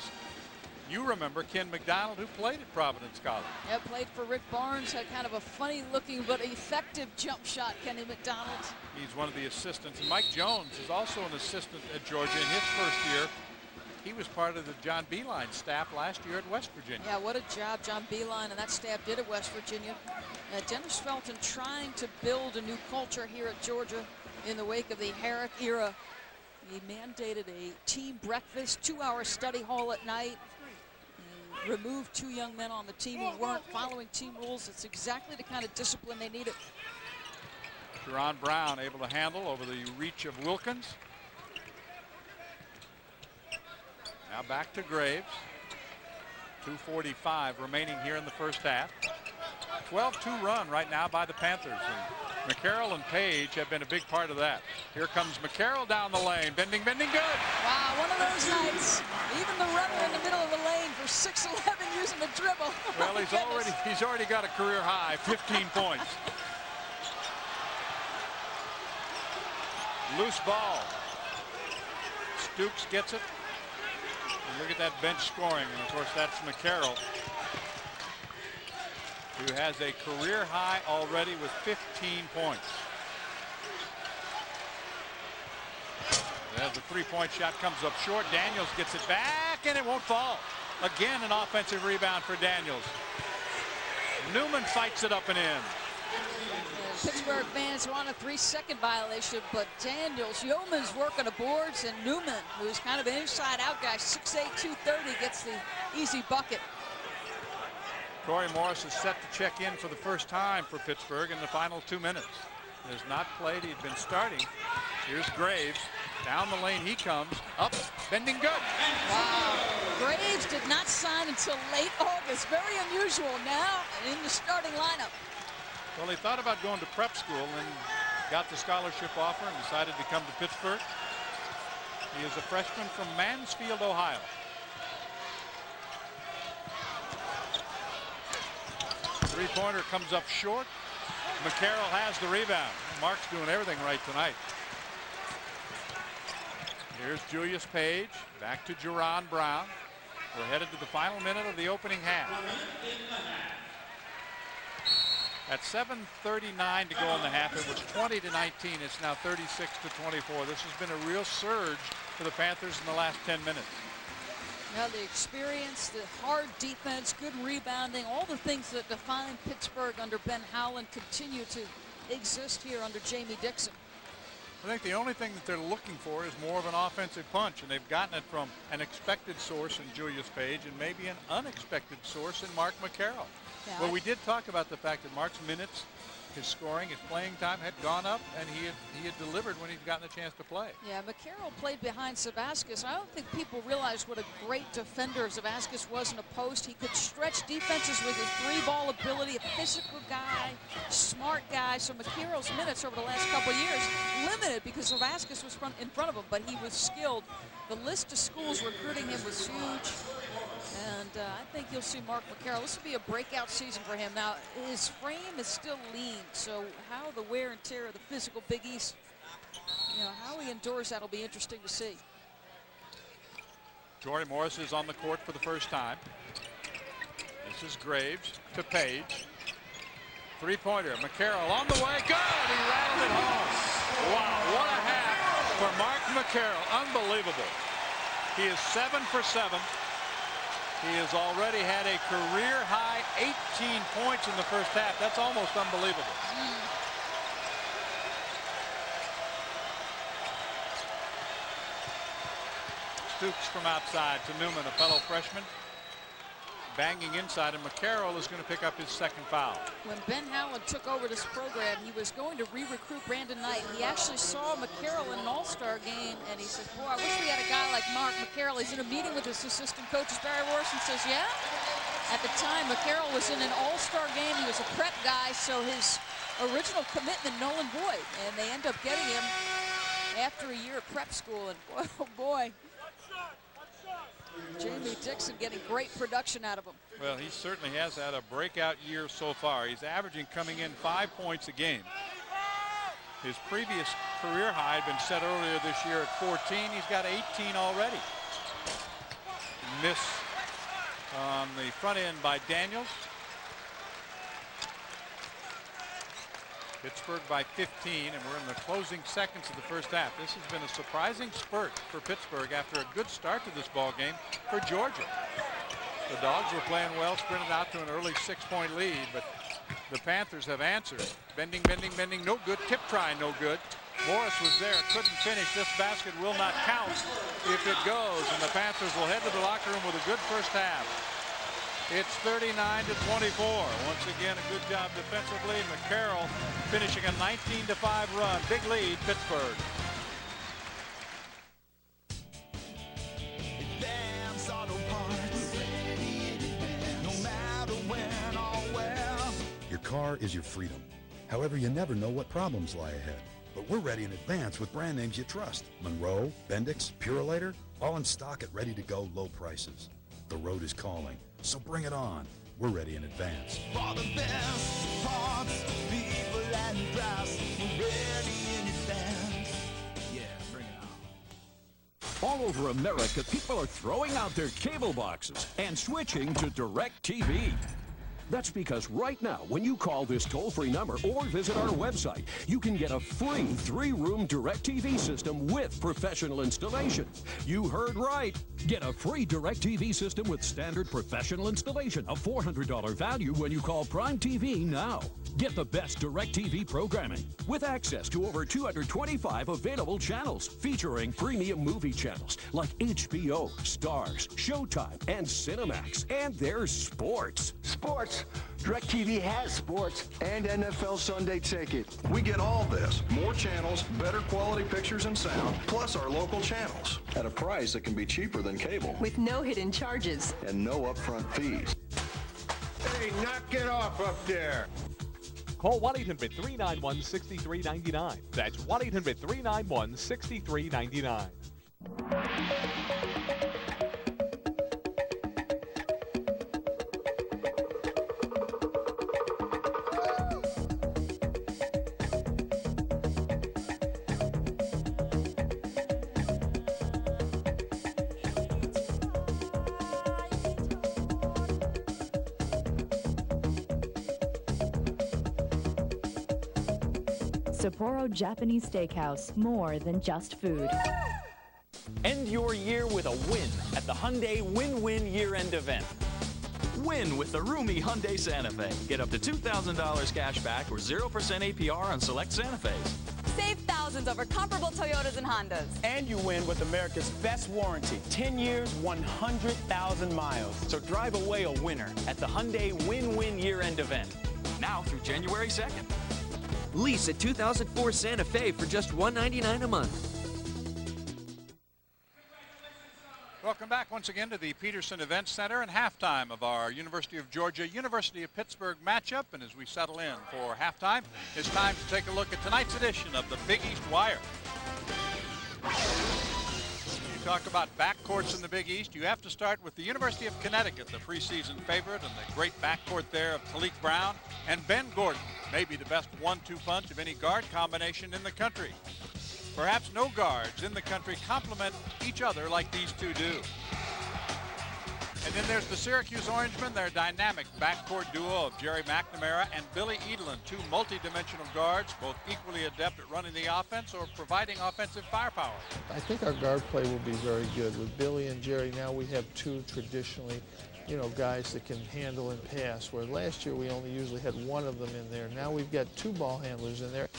you remember Ken McDonald, who played at Providence College. Yeah, played for Rick Barnes, had kind of a funny-looking but effective jump shot, Kenny McDonald. He's one of the assistants. And Mike Jones is also an assistant at Georgia in his first year. He was part of the John Beeline staff last year at West Virginia. Yeah, what a job John Beeline and that staff did at West Virginia. Dennis Felton trying to build a new culture here at Georgia in the wake of the Herrick era. He mandated a team breakfast, 2-hour study hall at night. He removed 2 young men on the team who weren't following team rules. It's exactly the kind of discipline they needed. Jerron Brown able to handle over the reach of Wilkins. Now back to Graves. 2:45 remaining here in the first half. 12-2 run right now by the Panthers. And McCarroll and Page have been a big part of that. Here comes McCarroll down the lane. Bending good. Wow, one of those nights. Even the runner in the middle of the lane for 6'11" using the dribble. Well, he's already got a career high, 15 points. Loose ball. Stooks gets it. And look at that bench scoring. And, of course, that's McCarroll, who has a career high already with 15 points. As the three-point shot comes up short, Daniels gets it back, and it won't fall. Again, an offensive rebound for Daniels. Newman fights it up and in. Pittsburgh fans want a 3-second violation, but Daniels, Yeoman's working the boards, and Newman, who's kind of an inside-out guy, 6'8", 230, gets the easy bucket. Torrey Morris is set to check in for the first time for Pittsburgh in the final 2 minutes. has not played. He'd been starting. Here's Graves. Down the lane he comes. Up, bending good. Wow. Graves did not sign until late August. Very unusual now in the starting lineup. Well, he thought about going to prep school and got the scholarship offer and decided to come to Pittsburgh. He is a freshman from Mansfield, Ohio. Three-pointer comes up short. McCarroll has the rebound. Mark's doing everything right tonight. Here's Julius Page. Back to Jerron Brown. We're headed to the final minute of the opening half. At 7:39 to go in the half, it was 20-19. It's now 36-24. This has been a real surge for the Panthers in the last 10 minutes. Now the experience, the hard defense, good rebounding, all the things that define Pittsburgh under Ben Howland continue to exist here under Jamie Dixon. I think the only thing that they're looking for is more of an offensive punch, and they've gotten it from an expected source in Julius Page and maybe an unexpected source in Mark McCarroll. Yeah, well, we did talk about the fact that Mark's minutes, his scoring, his playing time had gone up, and he had delivered when he'd gotten a chance to play. Yeah, McCarroll played behind Savascas. I don't think people realize what a great defender Savascas was in a post. He could stretch defenses with his three-ball ability, a physical guy, smart guy. So McCarroll's minutes over the last couple of years limited because Savascas was in front of him, but he was skilled. The list of schools recruiting him was huge. And I think you'll see Mark McCarroll. This will be a breakout season for him. Now, his frame is still lean, so how the wear and tear of the physical Big East, how he endures that will be interesting to see. Jory Morris is on the court for the first time. This is Graves to Page. Three-pointer. McCarroll on the way. Good! He rattled it home. Wow, what a half for Mark McCarroll. Unbelievable. He is 7 for 7. He has already had a career-high 18 points in the first half. That's almost unbelievable. Stoops from outside to Newman, a fellow freshman. Banging inside, and McCarroll is going to pick up his second foul. When Ben Howland took over this program, he was going to re-recruit Brandon Knight. He actually saw McCarroll in an all-star game, and he said, boy, I wish we had a guy like Mark McCarroll. He's in a meeting with his assistant coaches. Barry Worson says, yeah. At the time, McCarroll was in an all-star game. He was a prep guy, so his original commitment, null and void. And they end up getting him after a year of prep school, and boy, oh boy. Jamie Dixon getting great production out of him. Well, he certainly has had a breakout year so far. He's averaging coming in 5 points a game. His previous career high had been set earlier this year at 14. He's got 18 already. Miss on the front end by Daniels. Pittsburgh by 15, and we're in the closing seconds of the first half. This has been a surprising spurt for Pittsburgh after a good start to this ball game for Georgia. The Dogs were playing well, sprinted out to an early 6-point lead, but the Panthers have answered. Bending, bending, bending, no good. Tip try, no good. Morris was there, couldn't finish. This basket will not count if it goes, and the Panthers will head to the locker room with a good first half. It's 39-24. Once again, a good job defensively. McCarroll finishing a 19-5 run. Big lead, Pittsburgh. Your car is your freedom. However, you never know what problems lie ahead. But we're ready in advance with brand names you trust. Monroe, Bendix, Purolator, all in stock at ready-to-go low prices. The road is calling, so bring it on. We're ready in advance. For the best parts, people and price, we're ready in advance. Yeah, bring it on. All over America, people are throwing out their cable boxes and switching to DirecTV. That's because right now, when you call this toll-free number or visit our website, you can get a free 3-room DirecTV system with professional installation. You heard right. Get a free DirecTV system with standard professional installation, a $400 value when you call Prime TV now. Get the best DirecTV programming with access to over 225 available channels featuring premium movie channels like HBO, Stars, Showtime, and Cinemax. And there's sports. Sports. Plus. DirecTV has sports and NFL Sunday Ticket. We get all this, more channels, better quality pictures and sound, plus our local channels at a price that can be cheaper than cable. With no hidden charges. And no upfront fees. Hey, knock it off up there. Call 1-800-391-6399. That's 1-800-391-6399. Sapporo Japanese Steakhouse, more than just food. End your year with a win at the Hyundai Win-Win Year-End Event. Win with the roomy Hyundai Santa Fe. Get up to $2,000 cash back or 0% APR on select Santa Fes. Save thousands over comparable Toyotas and Hondas. And you win with America's best warranty. 10 years, 100,000 miles. So drive away a winner at the Hyundai Win-Win Year-End Event. Now through January 2nd. Lease a 2004 Santa Fe for just $199 a month. Welcome back once again to the Petersen Events Center and halftime of our University of Georgia, University of Pittsburgh matchup. And as we settle in for halftime, it's time to take a look at tonight's edition of the Big East Wire. You talk about backcourts in the Big East, you have to start with the University of Connecticut, the preseason favorite, and the great backcourt there of Talik Brown and Ben Gordon, maybe the best 1-2 punch of any guard combination in the country. Perhaps no guards in the country complement each other like these two do. And then there's the Syracuse Orangemen, their dynamic backcourt duo of Jerry McNamara and Billy Edelin, two multi-dimensional guards, both equally adept at running the offense or providing offensive firepower. I think our guard play will be very good. With Billy and Jerry, now we have two traditionally, guys that can handle and pass, where last year we only usually had one of them in there. Now we've got two ball handlers in there.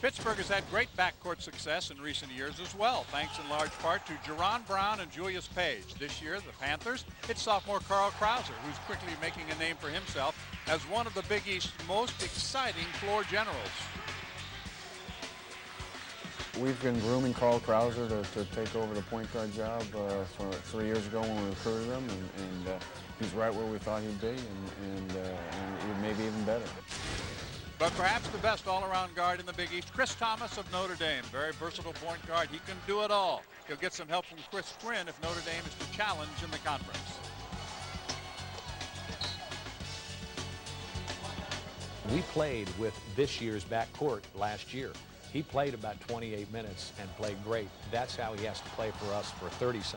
Pittsburgh has had great backcourt success in recent years as well, thanks in large part to Jerron Brown and Julius Page. This year, the Panthers, it's sophomore Carl Krauser, who's quickly making a name for himself as one of the Big East's most exciting floor generals. We've been grooming Carl Krauser to take over the point guard job for 3 years ago when we recruited him, and he's right where we thought he'd be, and maybe even better. But perhaps the best all-around guard in the Big East, Chris Thomas of Notre Dame. Very versatile point guard. He can do it all. He'll get some help from Chris Quinn if Notre Dame is to challenge in the conference. We played with this year's backcourt last year. He played about 28 minutes and played great. That's how he has to play for us for 30-something.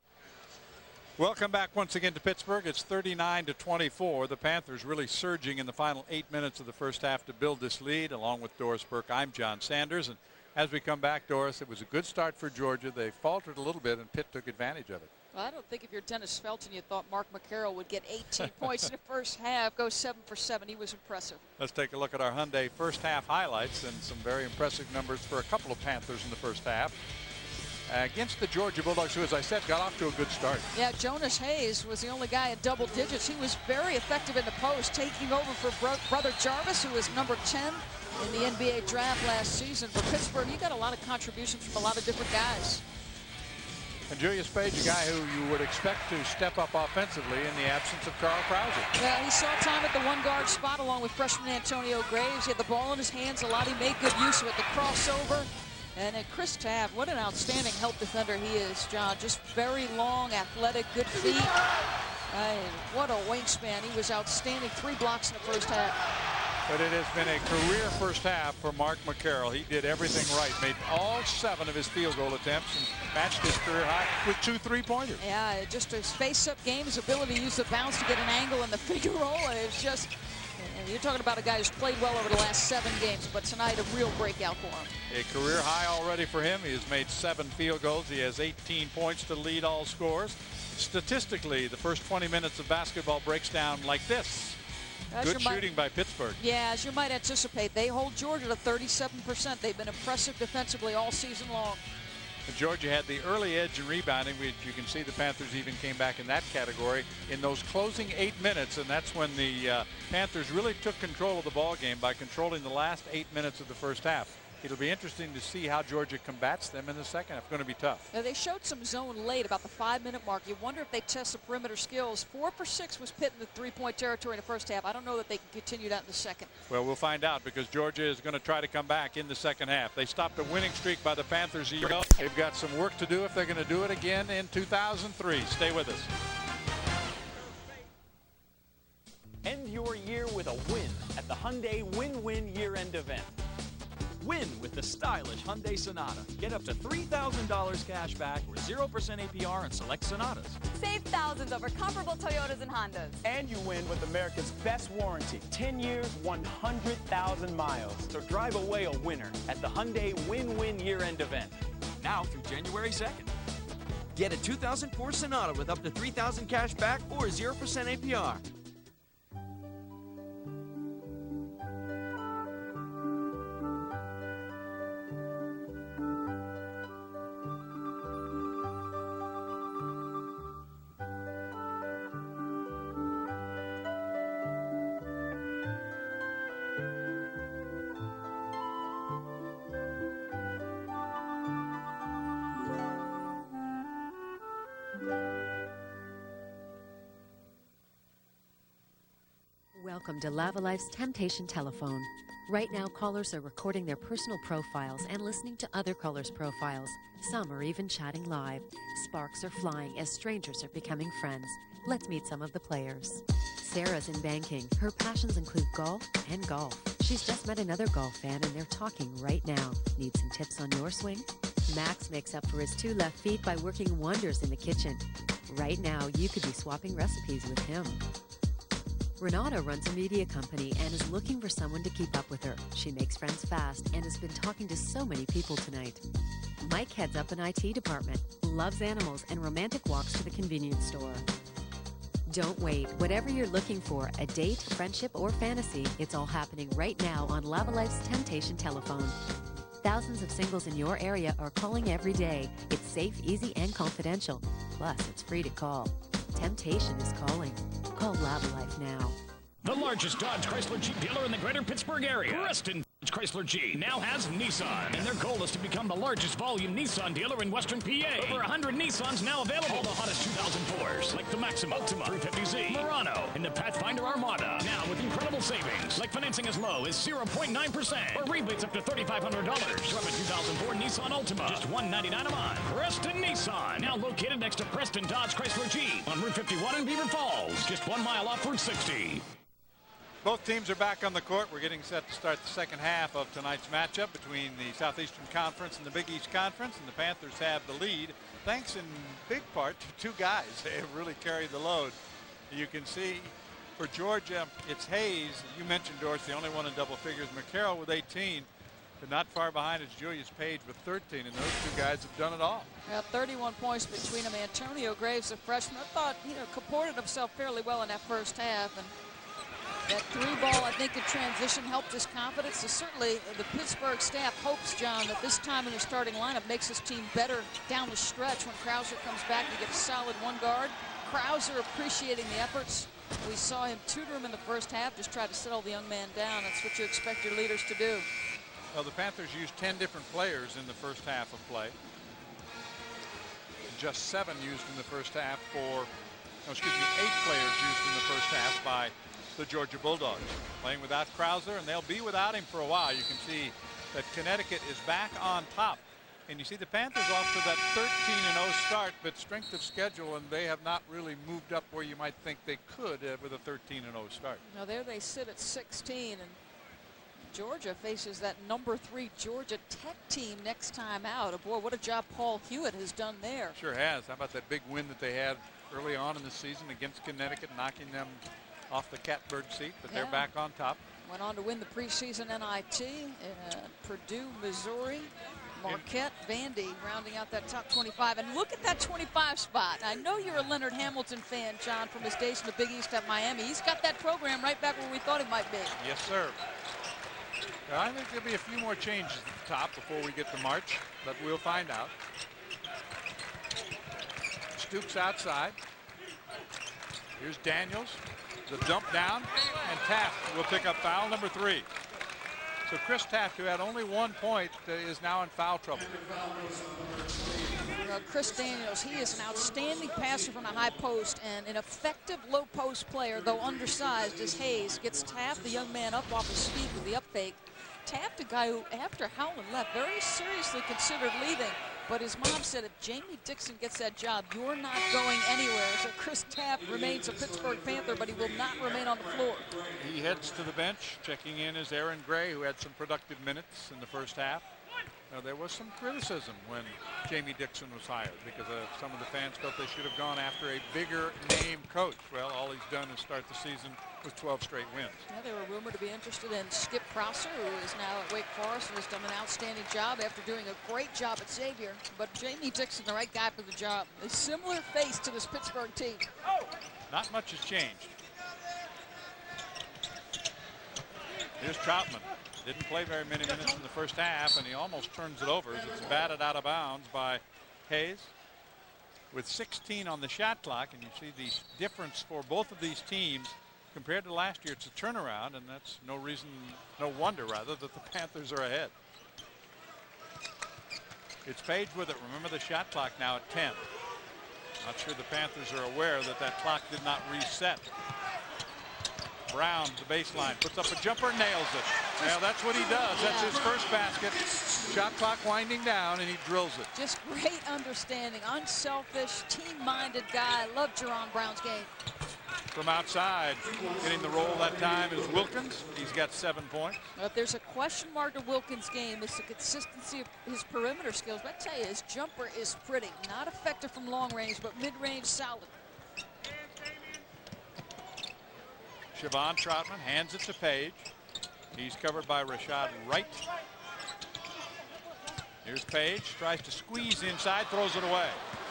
Welcome back once again to Pittsburgh. It's 39-24. The Panthers really surging in the final 8 minutes of the first half to build this lead. Along with Doris Burke, I'm John Sanders. And as we come back, Doris, it was a good start for Georgia. They faltered a little bit, and Pitt took advantage of it. Well, I don't think if you're Dennis Felton, you thought Mark McCarroll would get 18 points in the first half, go 7 for 7. He was impressive. Let's take a look at our Hyundai first half highlights and some very impressive numbers for a couple of Panthers in the first half. Against the Georgia Bulldogs, who, as I said, got off to a good start. Yeah, Jonas Hayes was the only guy in double digits. He was very effective in the post, taking over for Brother Jarvis, who was number 10 in the NBA draft last season. For Pittsburgh, he got a lot of contributions from a lot of different guys. And Julius Page, a guy who you would expect to step up offensively in the absence of Carl Krauser. Well, he saw time at the one guard spot along with freshman Antonio Graves. He had the ball in his hands a lot. He made good use of it, the crossover. And Chris Taft, what an outstanding help defender he is, John. Just very long, athletic, good feet. What a wingspan. He was outstanding. 3 blocks in the first half. But it has been a career first half for Mark McCarroll. He did everything right, made all 7 of his field goal attempts and matched his career high with 2 3-pointers. Yeah, just his face-up game, his ability to use the bounce to get an angle in the figure roll. It's just, you're talking about a guy who's played well over the last 7 games, but tonight a real breakout for him. A career high already for him. He has made 7 field goals. He has 18 points to lead all scores. Statistically, the first 20 minutes of basketball breaks down like this. Good shooting by Pittsburgh. Yeah, as you might anticipate, they hold Georgia to 37%. They've been impressive defensively all season long. Georgia had the early edge in rebounding, which you can see the Panthers even came back in that category in those closing 8 minutes, and that's when the Panthers really took control of the ball game by controlling the last 8 minutes of the first half. It'll be interesting to see how Georgia combats them in the second half. It's going to be tough. Now, they showed some zone late about the 5-minute mark. You wonder if they test the perimeter skills. 4 for 6 was Pitt in the three-point territory in the first half. I don't know that they can continue that in the second. Well, we'll find out, because Georgia is going to try to come back in the second half. They stopped a winning streak by the Panthers a year ago. They've got some work to do if they're going to do it again in 2003. Stay with us. End your year with a win at the Hyundai Win-Win Year-End Event. Win with the stylish Hyundai Sonata. Get up to $3,000 cash back or 0% APR on select Sonatas. Save thousands over comparable Toyotas and Hondas. And you win with America's best warranty. 10 years, 100,000 miles. So drive away a winner at the Hyundai Win-Win Year-End Event. Now through January 2nd. Get a 2004 Sonata with up to $3,000 cash back or 0% APR. Welcome to Lavalife's Temptation Telephone. Right now, callers are recording their personal profiles and listening to other callers' profiles. Some are even chatting live. Sparks are flying as strangers are becoming friends. Let's meet some of the players. Sarah's in banking. Her passions include golf and golf. She's just met another golf fan and they're talking right now. Need some tips on your swing? Max makes up for his 2 left feet by working wonders in the kitchen. Right now, you could be swapping recipes with him. Renata runs a media company and is looking for someone to keep up with her. She makes friends fast and has been talking to so many people tonight. Mike heads up an IT department, loves animals, and romantic walks to the convenience store. Don't wait. Whatever you're looking for, a date, friendship, or fantasy, it's all happening right now on Lavalife's Temptation Telephone. Thousands of singles in your area are calling every day. It's safe, easy, and confidential. Plus, it's free to call. Temptation is calling. Call Lavalife now. The largest Dodge Chrysler Jeep dealer in the greater Pittsburgh area, Preston Dodge Chrysler Jeep, now has Nissan. And their goal is to become the largest volume Nissan dealer in Western PA. Over 100 Nissans now available. All the hottest 2004s, like the Maxima, Ultima, 350Z, Murano, and the Pathfinder Armada. Now with incredible savings, like financing as low as 0.9%, or rebates up to $3,500. From a 2004 Nissan Ultima, just $199 a month. Preston Nissan, now located next to Preston Dodge Chrysler Jeep on Route 51 in Beaver Falls, just 1 mile off Route 60. Both teams are back on the court. We're getting set to start the second half of tonight's matchup between the Southeastern Conference and the Big East Conference, and the Panthers have the lead thanks in big part to 2 guys. They have really carried the load. You can see for Georgia, it's Hayes. You mentioned, Doris, the only one in double figures. McCarroll with 18, but not far behind is Julius Page with 13, and those 2 guys have done it all. Yeah, 31 points between them. Antonio Graves, a freshman, I thought, comported himself fairly well in that first half, and that 3-ball, I think, in transition helped his confidence. So certainly the Pittsburgh staff hopes, John, that this time in the starting lineup makes his team better down the stretch. When Krauser comes back, you get a solid 1 guard. Krauser appreciating the efforts. We saw him tutor him in the first half, just try to settle the young man down. That's what you expect your leaders to do. Well, the Panthers used 10 different players in the first half of play. Just 7 used in the first half 8 players used in the first half by the Georgia Bulldogs. Playing without Krauser, and they'll be without him for a while. You can see that Connecticut is back on top. And you see the Panthers off to that 13-0 start, but strength of schedule, and they have not really moved up where you might think they could with a 13-0 start. Now there they sit at 16, and Georgia faces that number 3 Georgia Tech team next time out. Oh boy, what a job Paul Hewitt has done there. Sure has. How about that big win that they had early on in the season against Connecticut, knocking them off the catbird seat, but they're back on top. Went on to win the preseason NIT in Purdue, Missouri. Marquette, Vandy rounding out that top 25. And look at that 25 spot. I know you're a Leonard Hamilton fan, John, from his days in the Big East at Miami. He's got that program right back where we thought it might be. Yes, sir. I think there'll be a few more changes at the top before we get to March, but we'll find out. Duke's outside. Here's Daniels. The dump down, and Taft will pick up foul number 3. So Chris Taft, who had only 1 point, is now in foul trouble. Chris Daniels, he is an outstanding passer from the high post and an effective low post player, though undersized, as Hayes gets Taft, the young man, up off his feet with the up fake. Taft, a guy who, after Howland left, very seriously considered leaving. But his mom said if Jamie Dixon gets that job, you're not going anywhere. So Chris Taft remains a Pittsburgh Panther, but he will not remain on the floor. He heads to the bench. Checking in is Aaron Gray, who had some productive minutes in the first half. There was some criticism when Jamie Dixon was hired because some of the fans felt they should have gone after a bigger name coach. Well, all he's done is start the season with 12 straight wins. Yeah, they were rumored to be interested in Skip Prosser, who is now at Wake Forest and has done an outstanding job after doing a great job at Xavier. But Jamie Dixon, the right guy for the job. A similar face to this Pittsburgh team. Not much has changed. Here's Troutman. Didn't play very many minutes in the first half, and he almost turns it over. It's batted out of bounds by Hayes. With 16 on the shot clock, and you see the difference for both of these teams compared to last year. It's a turnaround, and that's no wonder rather, that the Panthers are ahead. It's Page with it. Remember the shot clock now at 10. Not sure the Panthers are aware that that clock did not reset. Brown, the baseline, puts up a jumper, nails it. Well, that's what he does. That's his first basket. Shot clock winding down, and he drills it. Just great understanding, unselfish, team-minded guy. Love Jerron Brown's game. From outside, getting the roll that time is Wilkins. He's got 7 points. Well, if there's a question mark to Wilkins' game, it's the consistency of his perimeter skills. But I tell you, his jumper is pretty. Not effective from long range, but mid-range solid. Siobhan Troutman hands it to Page. He's covered by Rashad Wright. Here's Page, tries to squeeze inside, throws it away.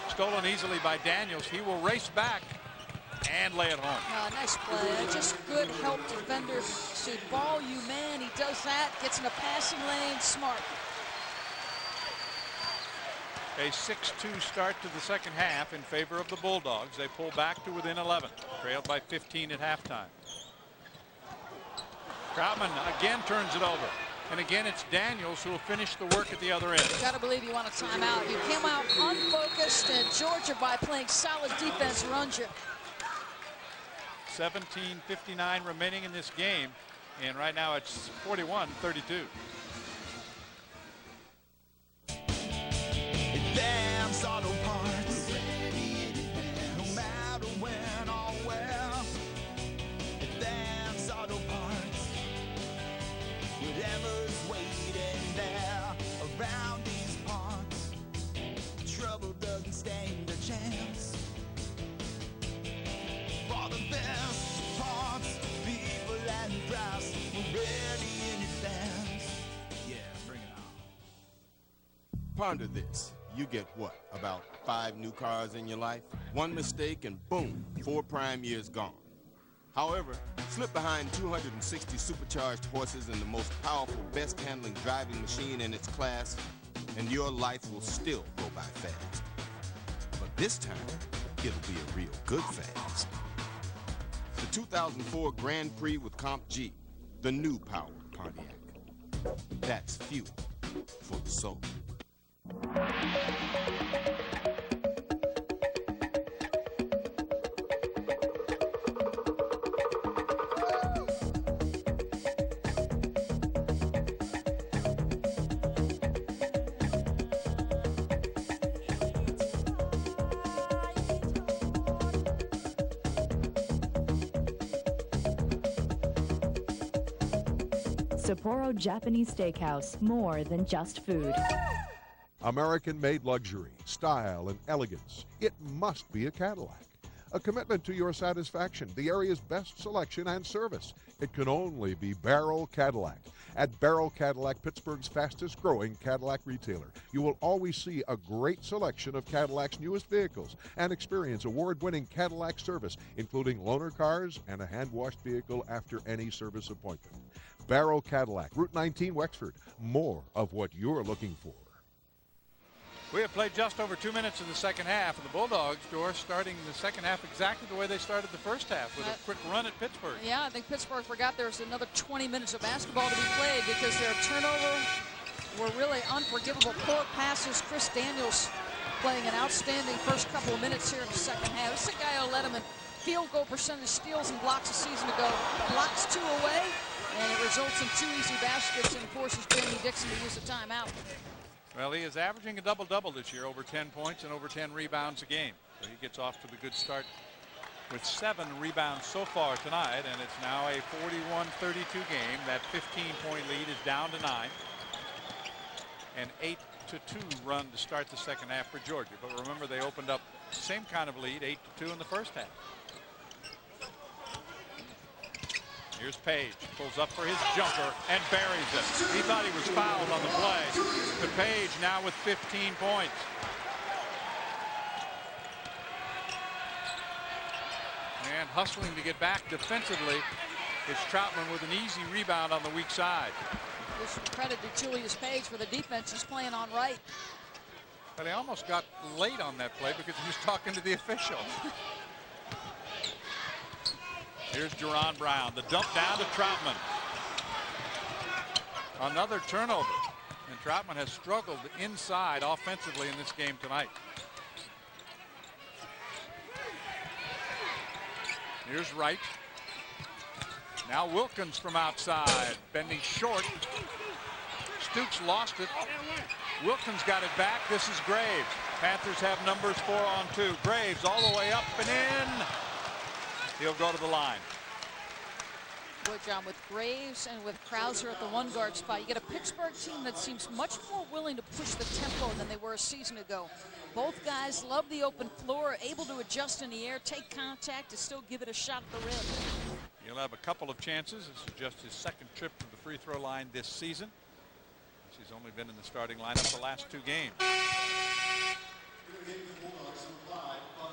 Stolen easily by Daniels. He will race back and lay it home. Nice play. Just good help defender. Should ball you, man. He does that, gets in a passing lane, smart. A 6-2 start to the second half in favor of the Bulldogs. They pull back to within 11, trailed by 15 at halftime. Troutman again turns it over. And again, it's Daniels who will finish the work at the other end. You got to believe you want a timeout. You came out unfocused, and Georgia, by playing solid defense, runs you. 17:59 remaining in this game. And right now it's 41-32. Advanced Auto Parts. No matter when or where. Advanced Auto Parts. Whatever's waiting there around these parts. Trouble doesn't stand a chance. For the best parts, people and price, we're ready in advance. Yeah, bring it on. Ponder this. You get what? About 5 new cars in your life? One mistake and boom, 4 prime years gone. However, slip behind 260 supercharged horses in the most powerful, best-handling driving machine in its class, and your life will still go by fast. But this time, it'll be a real good fast. The 2004 Grand Prix with Comp G, the new powered Pontiac. That's fuel for the soul. Sapporo Japanese Steakhouse, more than just food. American-made luxury, style, and elegance. It must be a Cadillac. A commitment to your satisfaction, the area's best selection and service. It can only be Barrel Cadillac. At Barrel Cadillac, Pittsburgh's fastest-growing Cadillac retailer, you will always see a great selection of Cadillac's newest vehicles and experience award-winning Cadillac service, including loaner cars and a hand-washed vehicle after any service appointment. Barrel Cadillac, Route 19, Wexford. More of what you're looking for. We have played just over 2 minutes in the second half, and the Bulldogs, Doris, starting the second half exactly the way they started the first half, with a quick run at Pittsburgh. Yeah, I think Pittsburgh forgot there was another 20 minutes of basketball to be played because their turnover were really unforgivable. Poor passes. Chris Daniels playing an outstanding first couple of minutes here in the second half. This is a guy who led him in field goal percentage, steals and blocks a season ago. Blocks 2 away, and it results in 2 easy baskets and forces Jamie Dixon to use a timeout. Well, he is averaging a double-double this year, over 10 points and over 10 rebounds a game. So he gets off to the good start with 7 rebounds so far tonight, and it's now a 41-32 game. That 15-point lead is down to 9. An 8-2 run to start the second half for Georgia. But remember, they opened up the same kind of lead, 8-2 in the first half. Here's Page, pulls up for his jumper and buries it. He thought he was fouled on the play. But Page now with 15 points. And hustling to get back defensively is Troutman with an easy rebound on the weak side. Give some credit to Julius Page for the defense he's playing on right. But he almost got late on that play because he was talking to the official. Here's Jerron Brown, the dump down to Troutman. Another turnover. And Troutman has struggled inside offensively in this game tonight. Here's Wright. Now Wilkins from outside, bending short. Stooks lost it. Wilkins got it back. This is Graves. Panthers have numbers 4 on 2. Graves all the way up and in. He'll go to the line. Boy, John, with Graves and with Krauser at the 1 guard spot, you get a Pittsburgh team that seems much more willing to push the tempo than they were a season ago. Both guys love the open floor, able to adjust in the air, take contact, to still give it a shot at the rim. He'll have a couple of chances. This is just his second trip to the free throw line this season. He's only been in the starting lineup the last 2 games.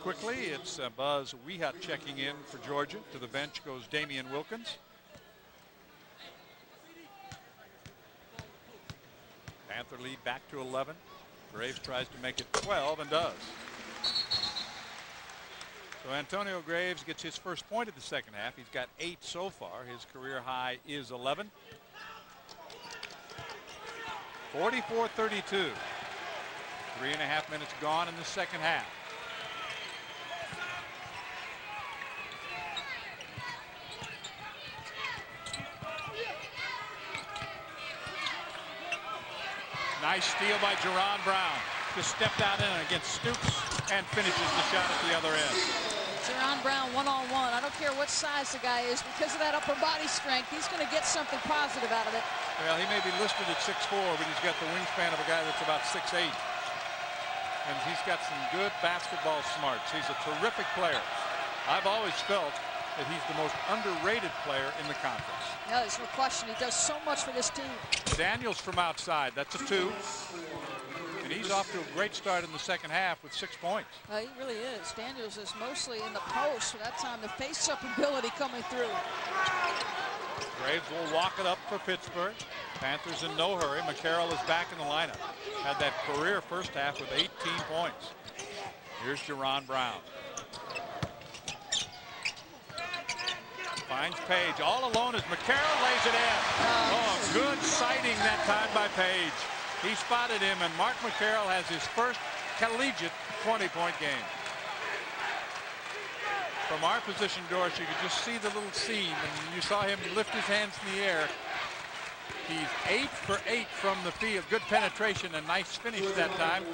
Quickly, it's Buzz Wehat checking in for Georgia. To the bench goes Damian Wilkins. Panther lead back to 11. Graves tries to make it 12 and does. So Antonio Graves gets his first point of the second half. He's got 8 so far. His career high is 11. 44-32. 3.5 minutes gone in the second half. Nice steal by Jerron Brown. Just stepped out in against Stooks and finishes the shot at the other end. Jerron Brown one-on-one. I don't care what size the guy is. Because of that upper body strength, he's going to get something positive out of it. Well, he may be listed at 6'4", but he's got the wingspan of a guy that's about 6'8". And he's got some good basketball smarts. He's a terrific player. I've always felt that he's the most underrated player in the conference. Yeah, there's no question. He does so much for this team. Daniels from outside. That's a 2. And he's off to a great start in the second half with 6 points. He really is. Daniels is mostly in the post for that time. The face-up ability coming through. Graves will walk it up for Pittsburgh. Panthers in no hurry. McCarroll is back in the lineup. Had that career first half with 18 points. Here's Jerron Brown. Finds Page all alone as McCarroll lays it in. Oh, good sighting that time by Page. He spotted him, and Mark McCarroll has his first collegiate 20-point game. From our position, Doris, you could just see the little seam, and you saw him lift his hands in the air. He's 8 for 8 from the field. Good penetration, a nice finish that time.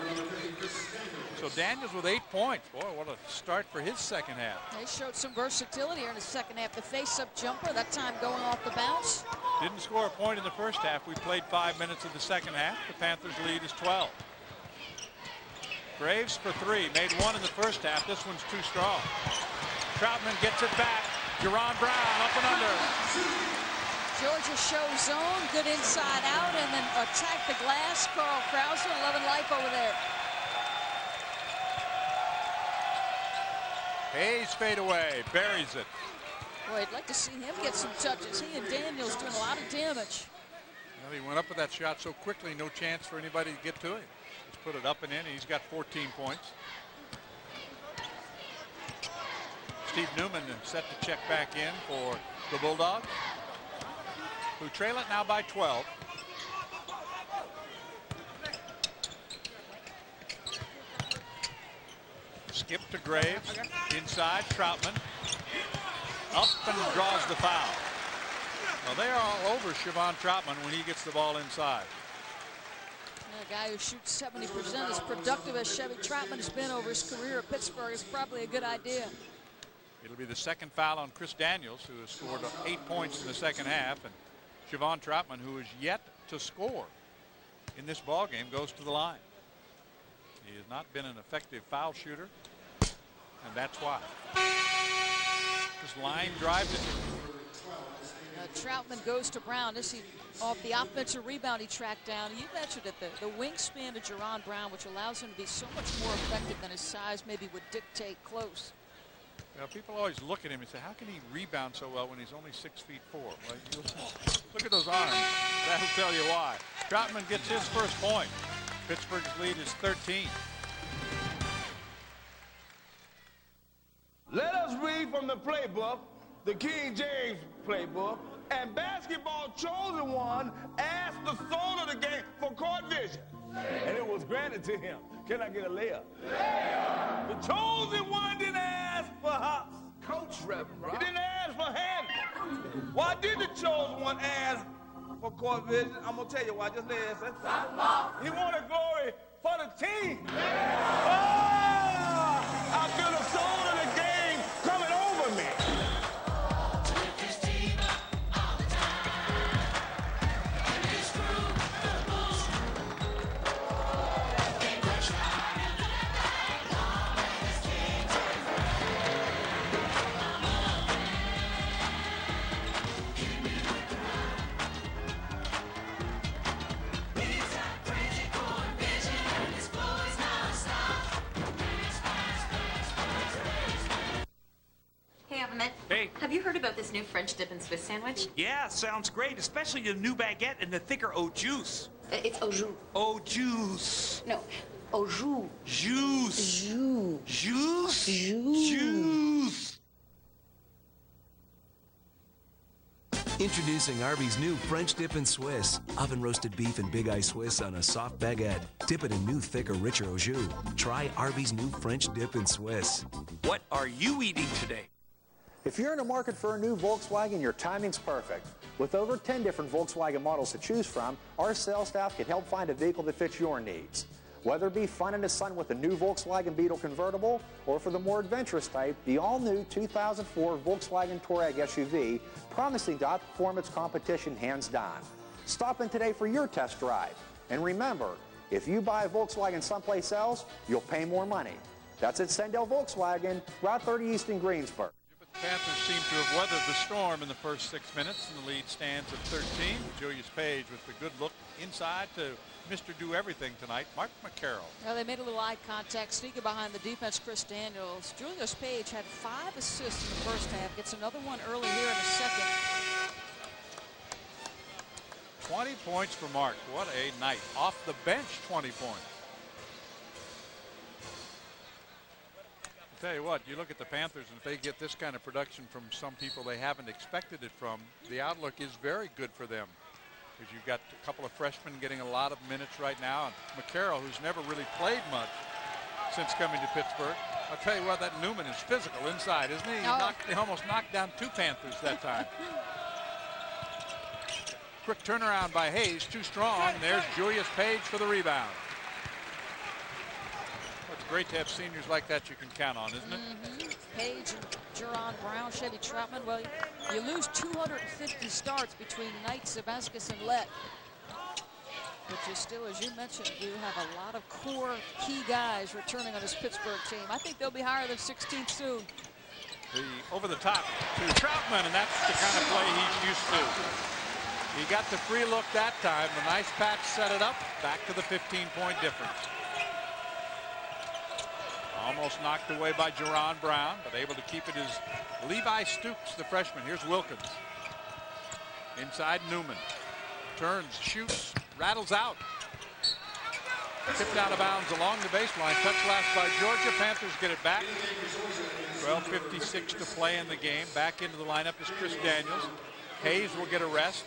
So Daniels with 8 points. Boy, what a start for his second half. They showed some versatility here in the second half. The face-up jumper, that time going off the bounce. Didn't score a point in the first half. We played 5 minutes of the second half. The Panthers' lead is 12. Graves for 3. Made 1 in the first half. This one's too strong. Troutman gets it back. Jerron Brown up and under. Georgia shows zone, good inside out, and then attack the glass. Carl Krauser, 11 life over there. Hayes fade away, buries it. Boy, I'd like to see him get some touches. He and Daniels doing a lot of damage. Well, he went up with that shot so quickly, no chance for anybody to get to him. Just put it up and in, and he's got 14 points. Steve Newman set to check back in for the Bulldogs, who trail it now by 12. Skip to Graves, inside, Troutman, up and draws the foul. Well, they are all over Siobhan Troutman when he gets the ball inside. A guy who shoots 70%, as productive as Chevy Troutman has been over his career at Pittsburgh, is probably a good idea. It'll be the second foul on Chris Daniels, who has scored 8 points in the second half, and Siobhan Troutman, who is yet to score in this ball game, goes to the line. He has not been an effective foul shooter, and that's why. This line drives it. Troutman goes to Brown. This off the offensive rebound he tracked down. You mentioned it, the wingspan of Jerron Brown, which allows him to be so much more effective than his size maybe would dictate close. Well, people always look at him and say, how can he rebound so well when he's only 6'4"? Well, look at those arms. That'll tell you why. Troutman gets his first point. Pittsburgh's lead is 13. Let us read from the playbook, the King James playbook, and Basketball Chosen One asked the soul of the game for court vision. And it was granted to him. Can I get a layup? Layup! The Chosen One didn't ask for hops. Coach Reverend, he didn't ask for hand. Why did the Chosen One ask for court vision? I'm going to tell you why. Just listen. He wanted glory for the team. I feel the soul of the game coming over me. Hey. Have you heard about this new French dip and Swiss sandwich? Yeah, sounds great, especially the new baguette and the thicker au juice. It's au jus. Au juice. No, au jus. Juice. Jus. Juice? Jus. Juice. Introducing Arby's new French dip and Swiss. Oven roasted beef and big ice Swiss on a soft baguette. Dip it in new, thicker, richer au jus. Try Arby's new French dip and Swiss. What are you eating today? If you're in the market for a new Volkswagen, your timing's perfect. With over 10 different Volkswagen models to choose from, our sales staff can help find a vehicle that fits your needs. Whether it be fun in the sun with the new Volkswagen Beetle convertible, or for the more adventurous type, the all-new 2004 Volkswagen Touareg SUV, promising to outperform its competition hands down. Stop in today for your test drive. And remember, if you buy a Volkswagen someplace else, you'll pay more money. That's at Sendell Volkswagen, Route 30 East in Greensburg. The Panthers seem to have weathered the storm in the first 6 minutes, and the lead stands at 13. Julius Page with the good look inside to Mr. Do-Everything tonight, Mark McCarroll. Well, they made a little eye contact, sneaking behind the defense, Chris Daniels. Julius Page had 5 assists in the first half, gets another one early here in the second. 20 points for Mark. What a night. Off the bench, 20 points. Tell you what, you look at the Panthers, and if they get this kind of production from some people they haven't expected it from, the outlook is very good for them. Because you've got a couple of freshmen getting a lot of minutes right now, and McCarroll, who's never really played much since coming to Pittsburgh. I'll tell you what, that Newman is physical inside, isn't he? He almost knocked down 2 Panthers that time. Quick turnaround by Hayes, too strong. There's Julius Page for the rebound. It's great to have seniors like that you can count on, isn't it? Page and Jerron Brown, Chevy Troutman. Well, you lose 250 starts between Knight, Sebaskis, and Lett. But you still, as you mentioned, you have a lot of core key guys returning on this Pittsburgh team. I think they'll be higher than 16th soon. The over the top to Troutman, and that's the kind of play he's used to. He got the free look that time. The nice patch set it up. Back to the 15-point difference. Almost knocked away by Jerron Brown, but able to keep it is Levi Stoops, the freshman. Here's Wilkins. Inside Newman. turns, shoots, rattles out. Tipped out of bounds along the baseline. Touch last by Georgia. Panthers get it back. 12:56 to play in the game. Back into the lineup is Chris Daniels. Hayes will get a rest.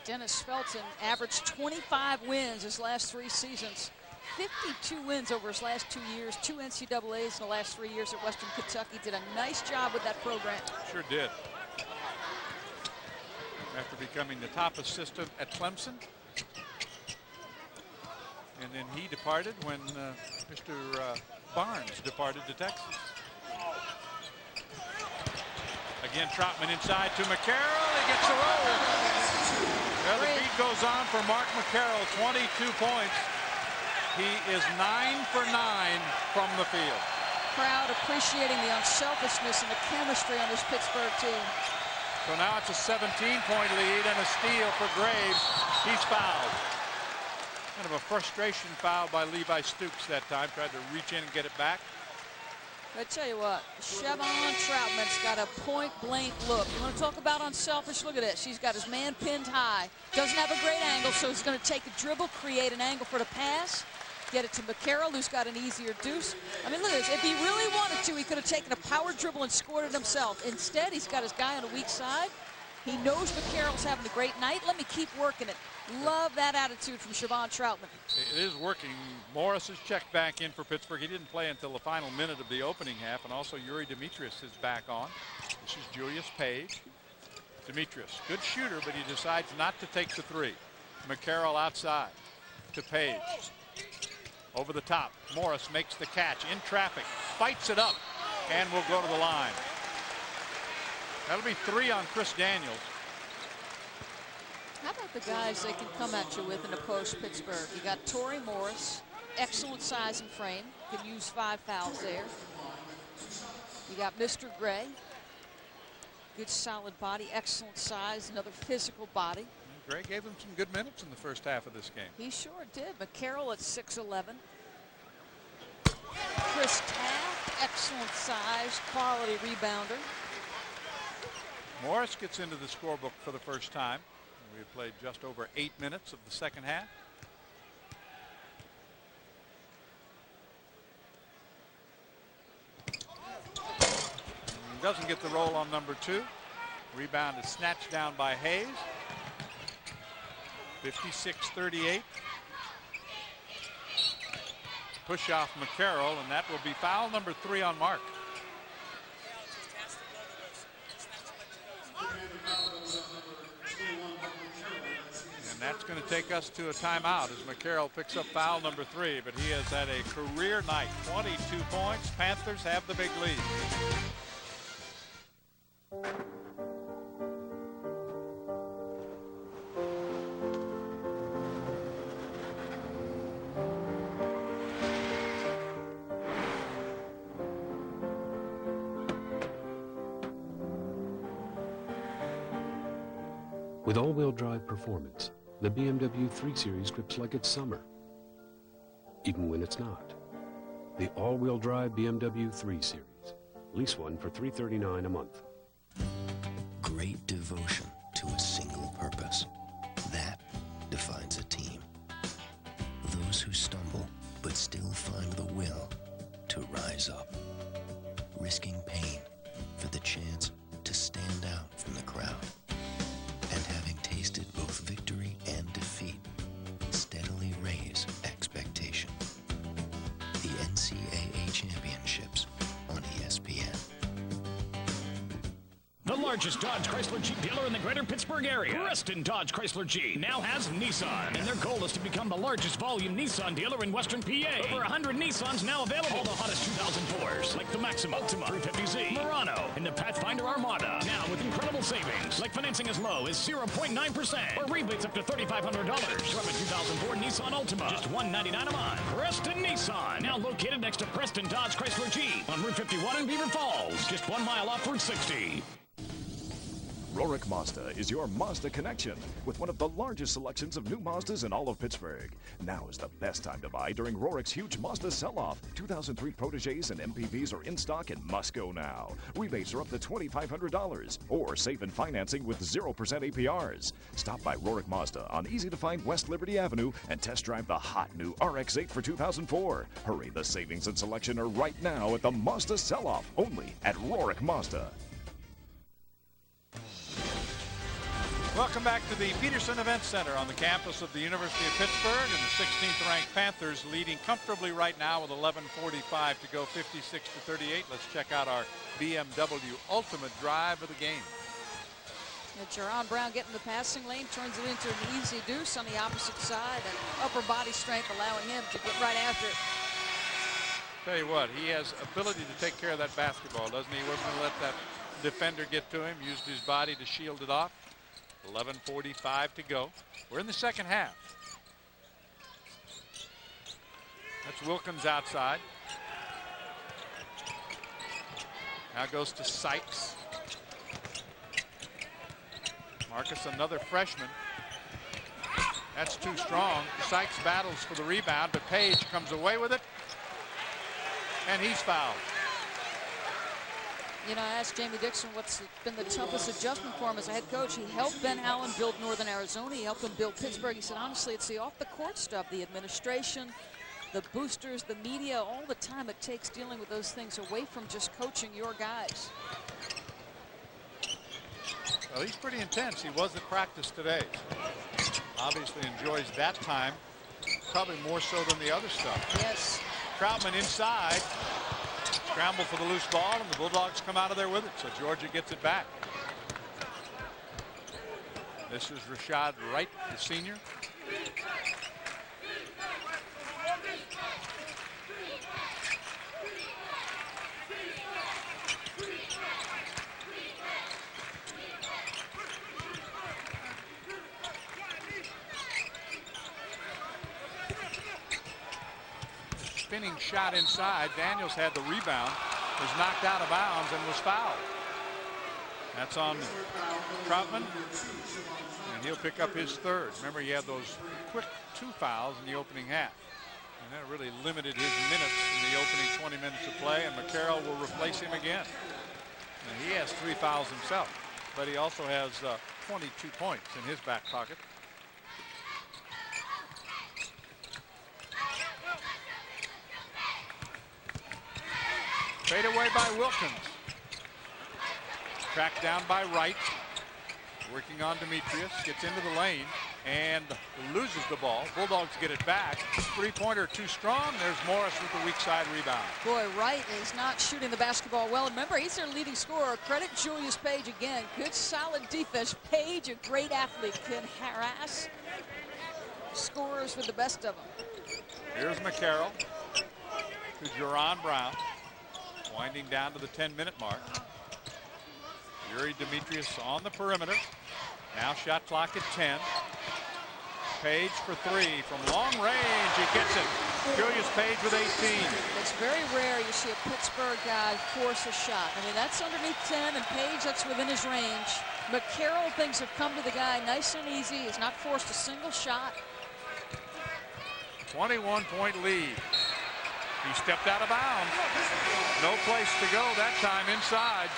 Dennis Felton averaged 25 wins his last 3 seasons. 52 wins over his last 2 years. 2 NCAAs in the last 3 years at Western Kentucky. Did a nice job with that program. Sure did. After becoming the top assistant at Clemson. And then he departed when Mr. Barnes departed to Texas. Again, Troutman inside to McCarroll. He gets a roll. Well, the feed goes on for Mark McCarroll, 22 points. He is 9 for 9 from the field. Crowd appreciating the unselfishness and the chemistry on this Pittsburgh team. So now it's a 17-point lead and a steal for Graves. He's fouled. Kind of a frustration foul by Levi Stoops that time. Tried to reach in and get it back. I tell you what, Siobhan Troutman's got a point-blank look. You want to talk about unselfish? Look at this. She's got his man pinned high. Doesn't have a great angle, so he's going to take a dribble, create an angle for the pass, get it to McCarroll, who's got an easier deuce. I mean, look at this. If he really wanted to, he could have taken a power dribble and scored it himself. Instead, he's got his guy on the weak side. He knows McCarroll's having a great night. Let me keep working it. Love that attitude from Siobhan Troutman. It is working. Morris is checked back in for Pittsburgh. He didn't play until the final minute of the opening half, and also Yuri Demetrius is back on. This is Julius Page. Demetrius, good shooter, but he decides not to take the three. McCarroll outside to Page. Over the top. Morris makes the catch in traffic, fights it up, and will go to the line. That'll be 3 on Chris Daniels. How about the guys they can come at you with in the post Pittsburgh? You got Torrey Morris, excellent size and frame. Can use 5 fouls there. You got Mr. Gray, good solid body, excellent size, another physical body. Gray gave him some good minutes in the first half of this game. He sure did. McCarroll at 6'11". Chris Taft, excellent size, quality rebounder. Morris gets into the scorebook for the first time. We have played just over 8 minutes of the second half. Doesn't get the roll on number 2. Rebound is snatched down by Hayes. 56-38. Push off McCarroll, and that will be foul number 3 on Mark. And that's going to take us to a timeout as McCarroll picks up foul number 3, but he has had a career night. 22 points. Panthers have the big lead. With all-wheel drive performance, the BMW 3 Series grips like it's summer, even when it's not. The all-wheel drive BMW 3 Series. Lease one for $339 a month. Great devotion to a single purpose. That defines a team. Those who stumble but still find the will to rise up. Risking pain for the chance to stand out from the crowd. And having tasted both victory and defeat, steadily raise expectation. The NCAA Championships on ESPN. The largest Dodge Chrysler Jeep dealer in the greater Pittsburgh area, Preston Dodge Chrysler Jeep, now has Nissan. And their goal is to become the largest volume Nissan dealer in Western PA. Over 100 Nissans now available. All the hottest 2004s, like the Maxima, Ultima, 350Z, Murano, and the Pathfinder Armada. Now with incredible savings, like financing as low as 0.9%, or rebates up to $3,500. From a 2004 Nissan Ultima, just $199 a month. Preston Nissan, now located next to Preston Dodge Chrysler Jeep on Route 51 in Beaver Falls, just 1 mile off Route 60. Rorick Mazda is your Mazda connection with one of the largest selections of new Mazdas in all of Pittsburgh. Now is the best time to buy during Rorick's huge Mazda sell-off. 2003 Proteges and MPVs are in stock and must go now. Rebates are up to $2,500 or save in financing with 0% APRs. Stop by Rorick Mazda on easy-to-find West Liberty Avenue and test drive the hot new RX-8 for 2004. Hurry, the savings and selection are right now at the Mazda sell-off, only at Rorick Mazda. Welcome back to the Petersen Events Center on the campus of the University of Pittsburgh, and the 16th ranked Panthers leading comfortably right now with 11:45 to go, 56-38. Let's check out our BMW Ultimate Drive of the game. And Jerron Brown getting the passing lane, turns it into an easy deuce on the opposite side, and upper body strength allowing him to get right after it. Tell you what, he has ability to take care of that basketball, doesn't he? He wasn't going to let that defender get to him, used his body to shield it off. 11:45 to go. We're in the second half. That's Wilkins outside. Now goes to Sykes. Marcus, another freshman. That's too strong. Sykes battles for the rebound, but Page comes away with it. And he's fouled. You know, I asked Jamie Dixon what's been the toughest adjustment for him as a head coach. He helped Ben Allen build Northern Arizona. He helped him build Pittsburgh. He said, honestly, it's the off-the-court stuff, the administration, the boosters, the media, all the time it takes dealing with those things away from just coaching your guys. Well, he's pretty intense. He was at practice today. Obviously enjoys that time, probably more so than the other stuff. Yes. Troutman inside. Scramble for the loose ball, and the Bulldogs come out of there with it, so Georgia gets it back. This is Rashad Wright, the senior. Spinning shot inside. Daniels had the rebound, was knocked out of bounds, and was fouled. That's on Troutman, and he'll pick up his third. Remember, he had those quick 2 fouls in the opening half, and that really limited his minutes in the opening 20 minutes of play, and McCarroll will replace him again. And he has 3 fouls himself, but he also has 22 points in his back pocket. Fade away by Wilkins. Tracked down by Wright. Working on Demetrius. Gets into the lane and loses the ball. Bulldogs get it back. 3-pointer too strong. There's Morris with the weak side rebound. Boy, Wright is not shooting the basketball well. Remember, he's their leading scorer. Credit Julius Page again. Good, solid defense. Page, a great athlete, can harass scorers with the best of them. Here's McCarroll to Jerron Brown. Winding down to the 10-minute mark. Yuri Demetrius on the perimeter. Now shot clock at 10. Page for 3 from long range. He gets it. Julius Page with 18. It's very rare you see a Pittsburgh guy force a shot. I mean, that's underneath 10, and Page, that's within his range. McCarroll, things have come to the guy nice and easy. He's not forced a single shot. 21-point lead. He stepped out of bounds. No place to go that time inside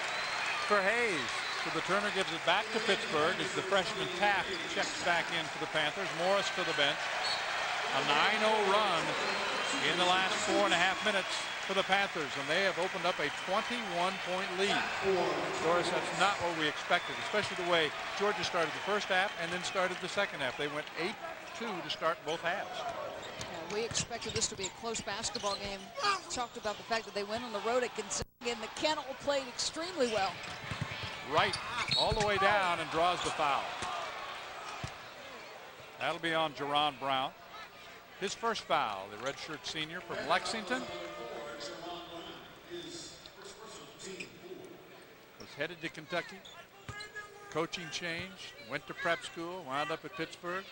for Hayes. So the Turner gives it back to Pittsburgh as the freshman Taft checks back in for the Panthers. Morris to the bench. A 9-0 run in the last 4.5 minutes for the Panthers, and they have opened up a 21-point lead. Of course, that's not what we expected, especially the way Georgia started the first half and then started the second half. They went 8-2 to start both halves. We expected this to be a close basketball game. Talked about the fact that they went on the road at Gonzaga, and McCarroll played extremely well. Right, all the way down, and draws the foul. That'll be on Jerron Brown. His first foul, the redshirt senior from Lexington. Was headed to Kentucky. Coaching changed, went to prep school, wound up at Pittsburgh.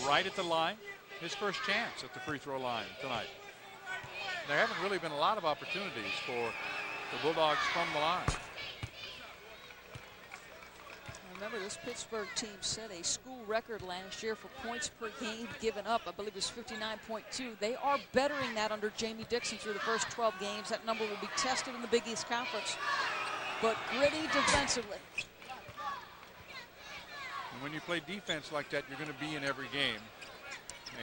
Right at the line. His first chance at the free throw line tonight. There haven't really been a lot of opportunities for the Bulldogs from the line. Remember, this Pittsburgh team set a school record last year for points per game given up. I believe it was 59.2. They are bettering that under Jamie Dixon through the first 12 games. That number will be tested in the Big East Conference. But gritty defensively. And when you play defense like that, you're going to be in every game.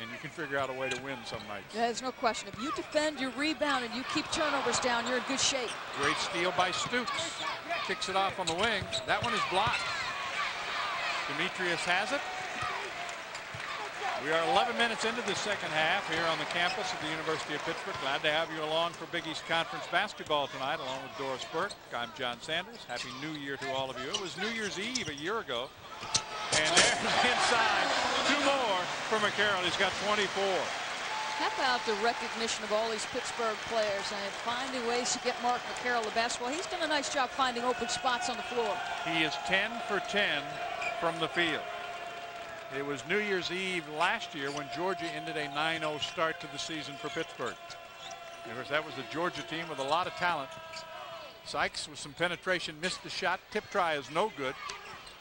And you can figure out a way to win some nights. Yeah, there's no question. If you defend, you rebound, and you keep turnovers down, you're in good shape. Great steal by Stoops. Kicks it off on the wing. That one is blocked. Demetrius has it. We are 11 minutes into the second half here on the campus of the University of Pittsburgh. Glad to have you along for Big East Conference basketball tonight, along with Doris Burke. I'm John Sanders. Happy New Year to all of you. It was New Year's Eve a year ago. And there's inside. Two more for McCarroll. He's got 24. How about the recognition of all these Pittsburgh players and finding ways to get Mark McCarroll the basketball? He's done a nice job finding open spots on the floor. He is 10 for 10 from the field. It was New Year's Eve last year when Georgia ended a 9-0 start to the season for Pittsburgh. Of course, that was the Georgia team with a lot of talent. Sykes with some penetration missed the shot. Tip try is no good.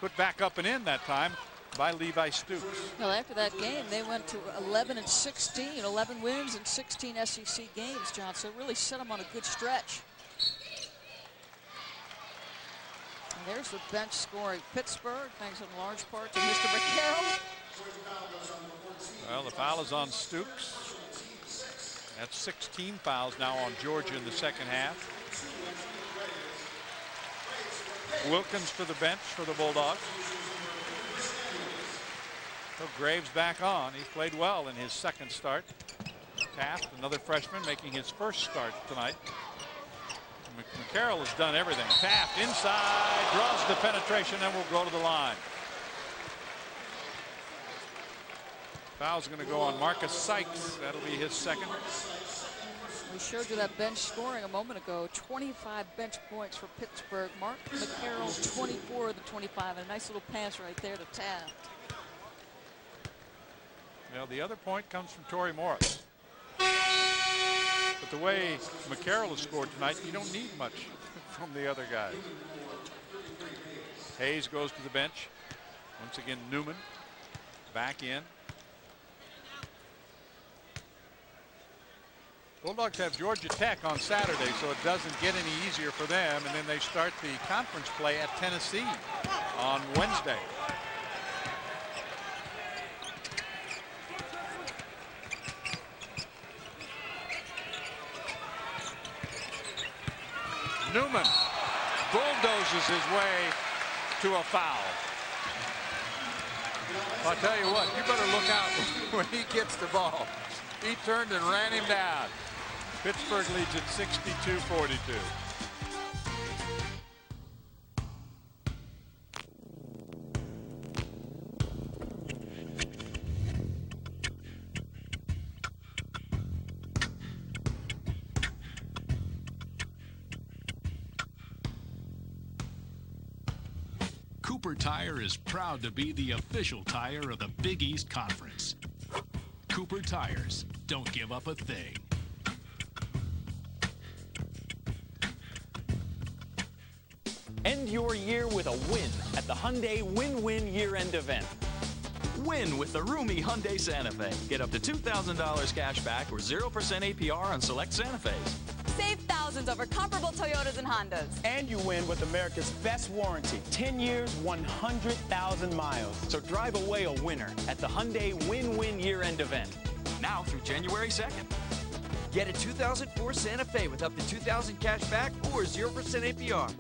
Put back up and in that time by Levi Stoops. Well, after that game, they went to 11-16, 11 wins and 16 SEC games, John. So it really set them on a good stretch. And there's the bench scoring. Pittsburgh, thanks in large part to Mr. McCarroll. Well, the foul is on Stoops. That's 16 fouls now on Georgia in the second half. Wilkins to the bench for the Bulldogs. So Graves back on. He's played well in his second start. Taft, another freshman, making his first start tonight. McCarroll has done everything. Taft inside, draws the penetration, and will go to the line. Foul's going to go on Marcus Sykes. That'll be his second. We showed you that bench scoring a moment ago. 25 bench points for Pittsburgh. Mark McCarroll, 24 of the 25. And a nice little pass right there to Taft. Well, the other point comes from Torrey Morris. But the way McCarroll has scored tonight, you don't need much from the other guys. Hayes goes to the bench. Once again, Newman back in. Bulldogs have Georgia Tech on Saturday, so it doesn't get any easier for them. And then they start the conference play at Tennessee on Wednesday. Newman bulldozes his way to a foul. I'll tell you what, you better look out when he gets the ball. He turned and ran him down. Pittsburgh leads at 62-42. Cooper Tire is proud to be the official tire of the Big East Conference. Cooper Tires, don't give up a thing. End your year with a win at the Hyundai Win-Win Year-End Event. Win with the roomy Hyundai Santa Fe. Get up to $2,000 cash back or 0% APR on select Santa Fe's. Save thousands over comparable Toyotas and Hondas. And you win with America's best warranty. 10 years, 100,000 miles. So drive away a winner at the Hyundai Win-Win Year-End Event. Now through January 2nd. Get a 2004 Santa Fe with up to $2,000 cash back or 0% APR.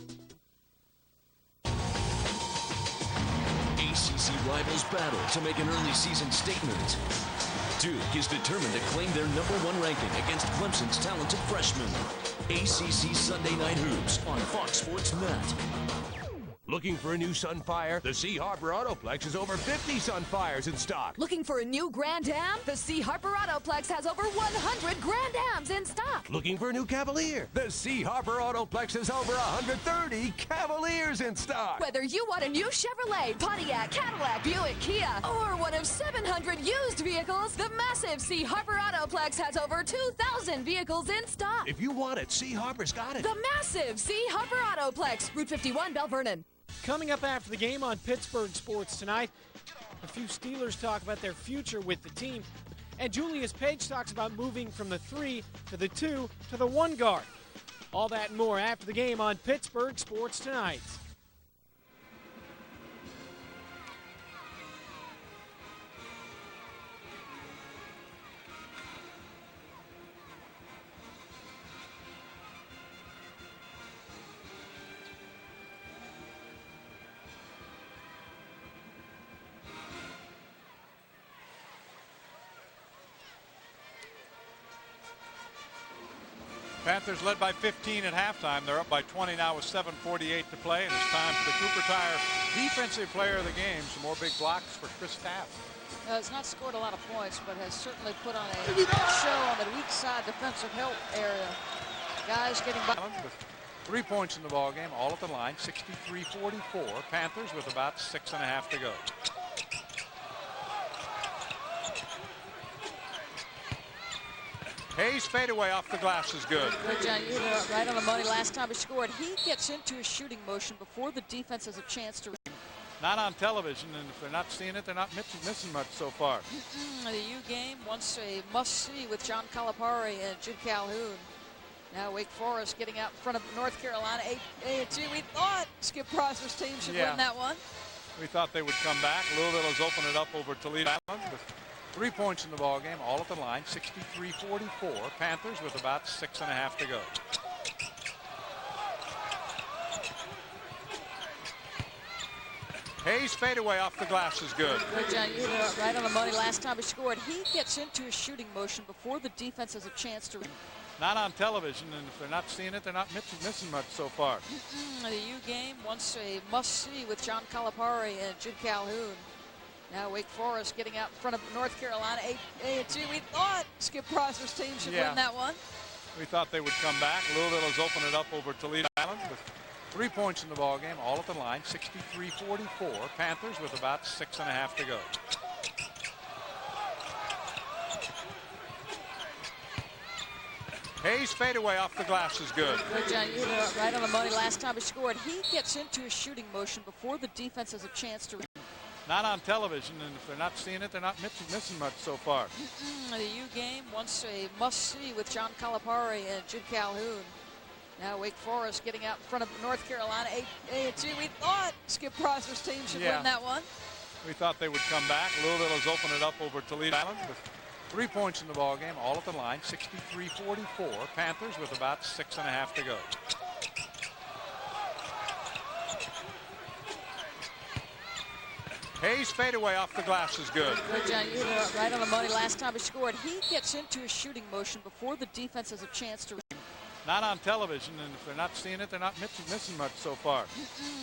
ACC rivals battle to make an early season statement. Duke is determined to claim their #1 ranking against Clemson's talented freshmen. ACC Sunday Night Hoops on Fox Sports Net. Looking for a new Sunfire? The C. Harper Autoplex has over 50 Sunfires in stock. Looking for a new Grand Am? The C. Harper Autoplex has over 100 Grand Ams in stock. Looking for a new Cavalier? The C. Harper Autoplex has over 130 Cavaliers in stock. Whether you want a new Chevrolet, Pontiac, Cadillac, Buick, Kia, or one of 700 used vehicles, the massive C. Harper Autoplex has over 2,000 vehicles in stock. If you want it, C. Harper's got it. The massive C. Harper Autoplex, Route 51, Bell Vernon. Coming up after the game on Pittsburgh Sports Tonight, a few Steelers talk about their future with the team, and Julius Page talks about moving from the 3 to the 2 to the 1 guard. All that and more after the game on Pittsburgh Sports Tonight. Panthers led by 15 at halftime. They're up by 20 now with 7:48 to play, and it's time for the Cooper Tire Defensive Player of the Game. Some more big blocks for Chris Taft. Has not scored a lot of points, but has certainly put on a show on the weak side defensive help area. Guys getting by. With 3 points in the ball game, all at the line, 63-44. Panthers with about 6.5 to go. Hayes fadeaway off the glass is good. Good, John. You were right on the money last time he scored. He gets into a shooting motion before the defense has a chance to. Not on television, and if they're not seeing it, they're not missing much so far. The U game once a must-see with John Calipari and Jude Calhoun. Now Wake Forest getting out in front of North Carolina, 8-2. We thought Skip Prosser's team should win that one. We thought they would come back. Louisville has opened it up over Toledo Island with 3 points in the ball game, all at the line, 63-44. Panthers with about 6.5 to go. Hayes fadeaway off the glass is good. Good, John. You were right on the money last time he scored. He gets into a shooting motion before the defense has a chance to. Not on television, and if they're not seeing it, they're not missing much so far. The U game once a must-see with John Calipari and Jude Calhoun. Now Wake Forest getting out in front of North Carolina, 8-2. We thought Skip Prosser's team should win that one. We thought they would come back. Louisville has opened it up over Toledo Island with 3 points in the ball game, all at the line, 63-44. Panthers with about 6.5 to go. Hayes fadeaway off the glass is good. Good, John. You were right on the money last time he scored. He gets into a shooting motion before the defense has a chance to. Not on television, and if they're not seeing it, they're not missing much so far. The U game once a must-see with John Calipari and Jude Calhoun. Now Wake Forest getting out in front of North Carolina, 8-2. We thought Skip Prosser's team should win that one. We thought they would come back. Louisville has opened it up over Toledo Island with 3 points in the ball game, all at the line, 63-44. Panthers with about 6.5 to go. Hayes fadeaway off the glass is good. Good, John. You were right on the money last time he scored. He gets into a shooting motion before the defense has a chance to. Not on television, and if they're not seeing it, they're not missing much so far.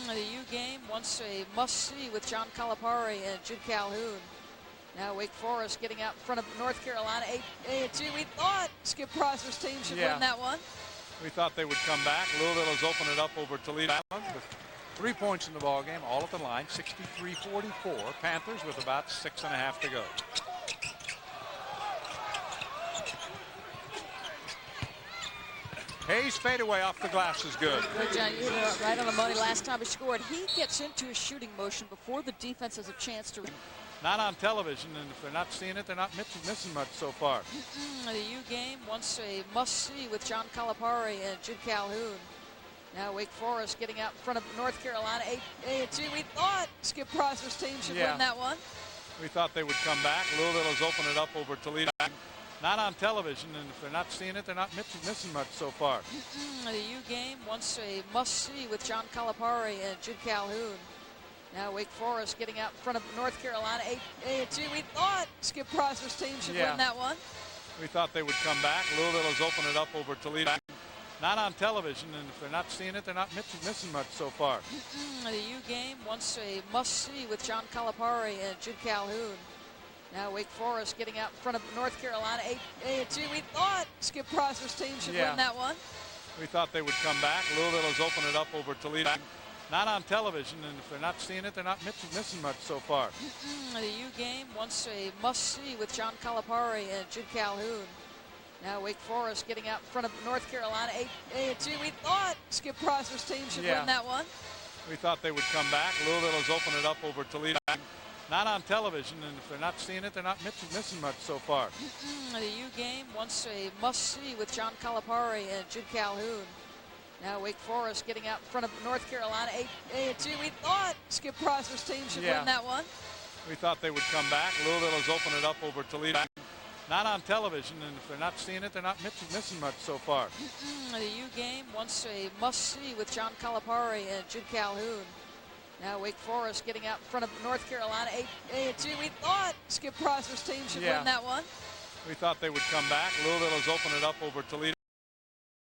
The U game once a must-see with John Calipari and Jude Calhoun. Now Wake Forest getting out in front of North Carolina, 8-2. We thought Skip Prosser's team should win that one. We thought they would come back. Louisville has opened it up over Toledo Island with 3 points in the ball game, all at the line, 63-44. Panthers with about 6.5 to go. Hayes fadeaway off the glass is good. Good, John. You were right on the money last time he scored. He gets into a shooting motion before the defense has a chance to. Not on television, and if they're not seeing it, they're not missing much so far. The U game once a must-see with John Calipari and Jude Calhoun. Now Wake Forest getting out in front of North Carolina, 8-2. We thought Skip Prosser's team should win that one. We thought they would come back. Louisville has opened it up over Toledo. Not on television, and if they're not seeing it, they're not missing much so far. The U game once a must-see with John Calipari and Jude Calhoun. Now Wake Forest getting out in front of North Carolina, 8-2. We thought Skip Prosser's team should win that one. We thought they would come back. Louisville has opened it up over Toledo. Not on television, and if they're not seeing it, they're not missing much so far. The U game once a must-see with John Calipari and Jude Calhoun. Now Wake Forest getting out in front of North Carolina, 8-2. We thought Skip Prosser's team should win that one. We thought they would come back. Louisville has opened it up over Toledo. Not on television, and if they're not seeing it, they're not missing much so far. The U game once a must-see with John Calipari and Jude Calhoun. Now Wake Forest getting out in front of North Carolina, 8-2. We thought Skip Prosser's team should win that one. We thought they would come back. Louisville has opened it up over Toledo. Not on television, and if they're not seeing it, they're not missing much so far. The U game, once a must-see with John Calipari and Jude Calhoun. Now Wake Forest getting out in front of North Carolina, 8-2. We thought Skip Prosser's team should win that one. We thought they would come back. Louisville has opened it up over Toledo. Not on television, and if they're not seeing it, they're not missing much so far. The U game, once a must-see with John Calipari and Jude Calhoun. Now Wake Forest getting out in front of North Carolina, 8-2. We thought Skip Prosser's team should win that one. We thought they would come back. Louisville has opened it up over Toledo.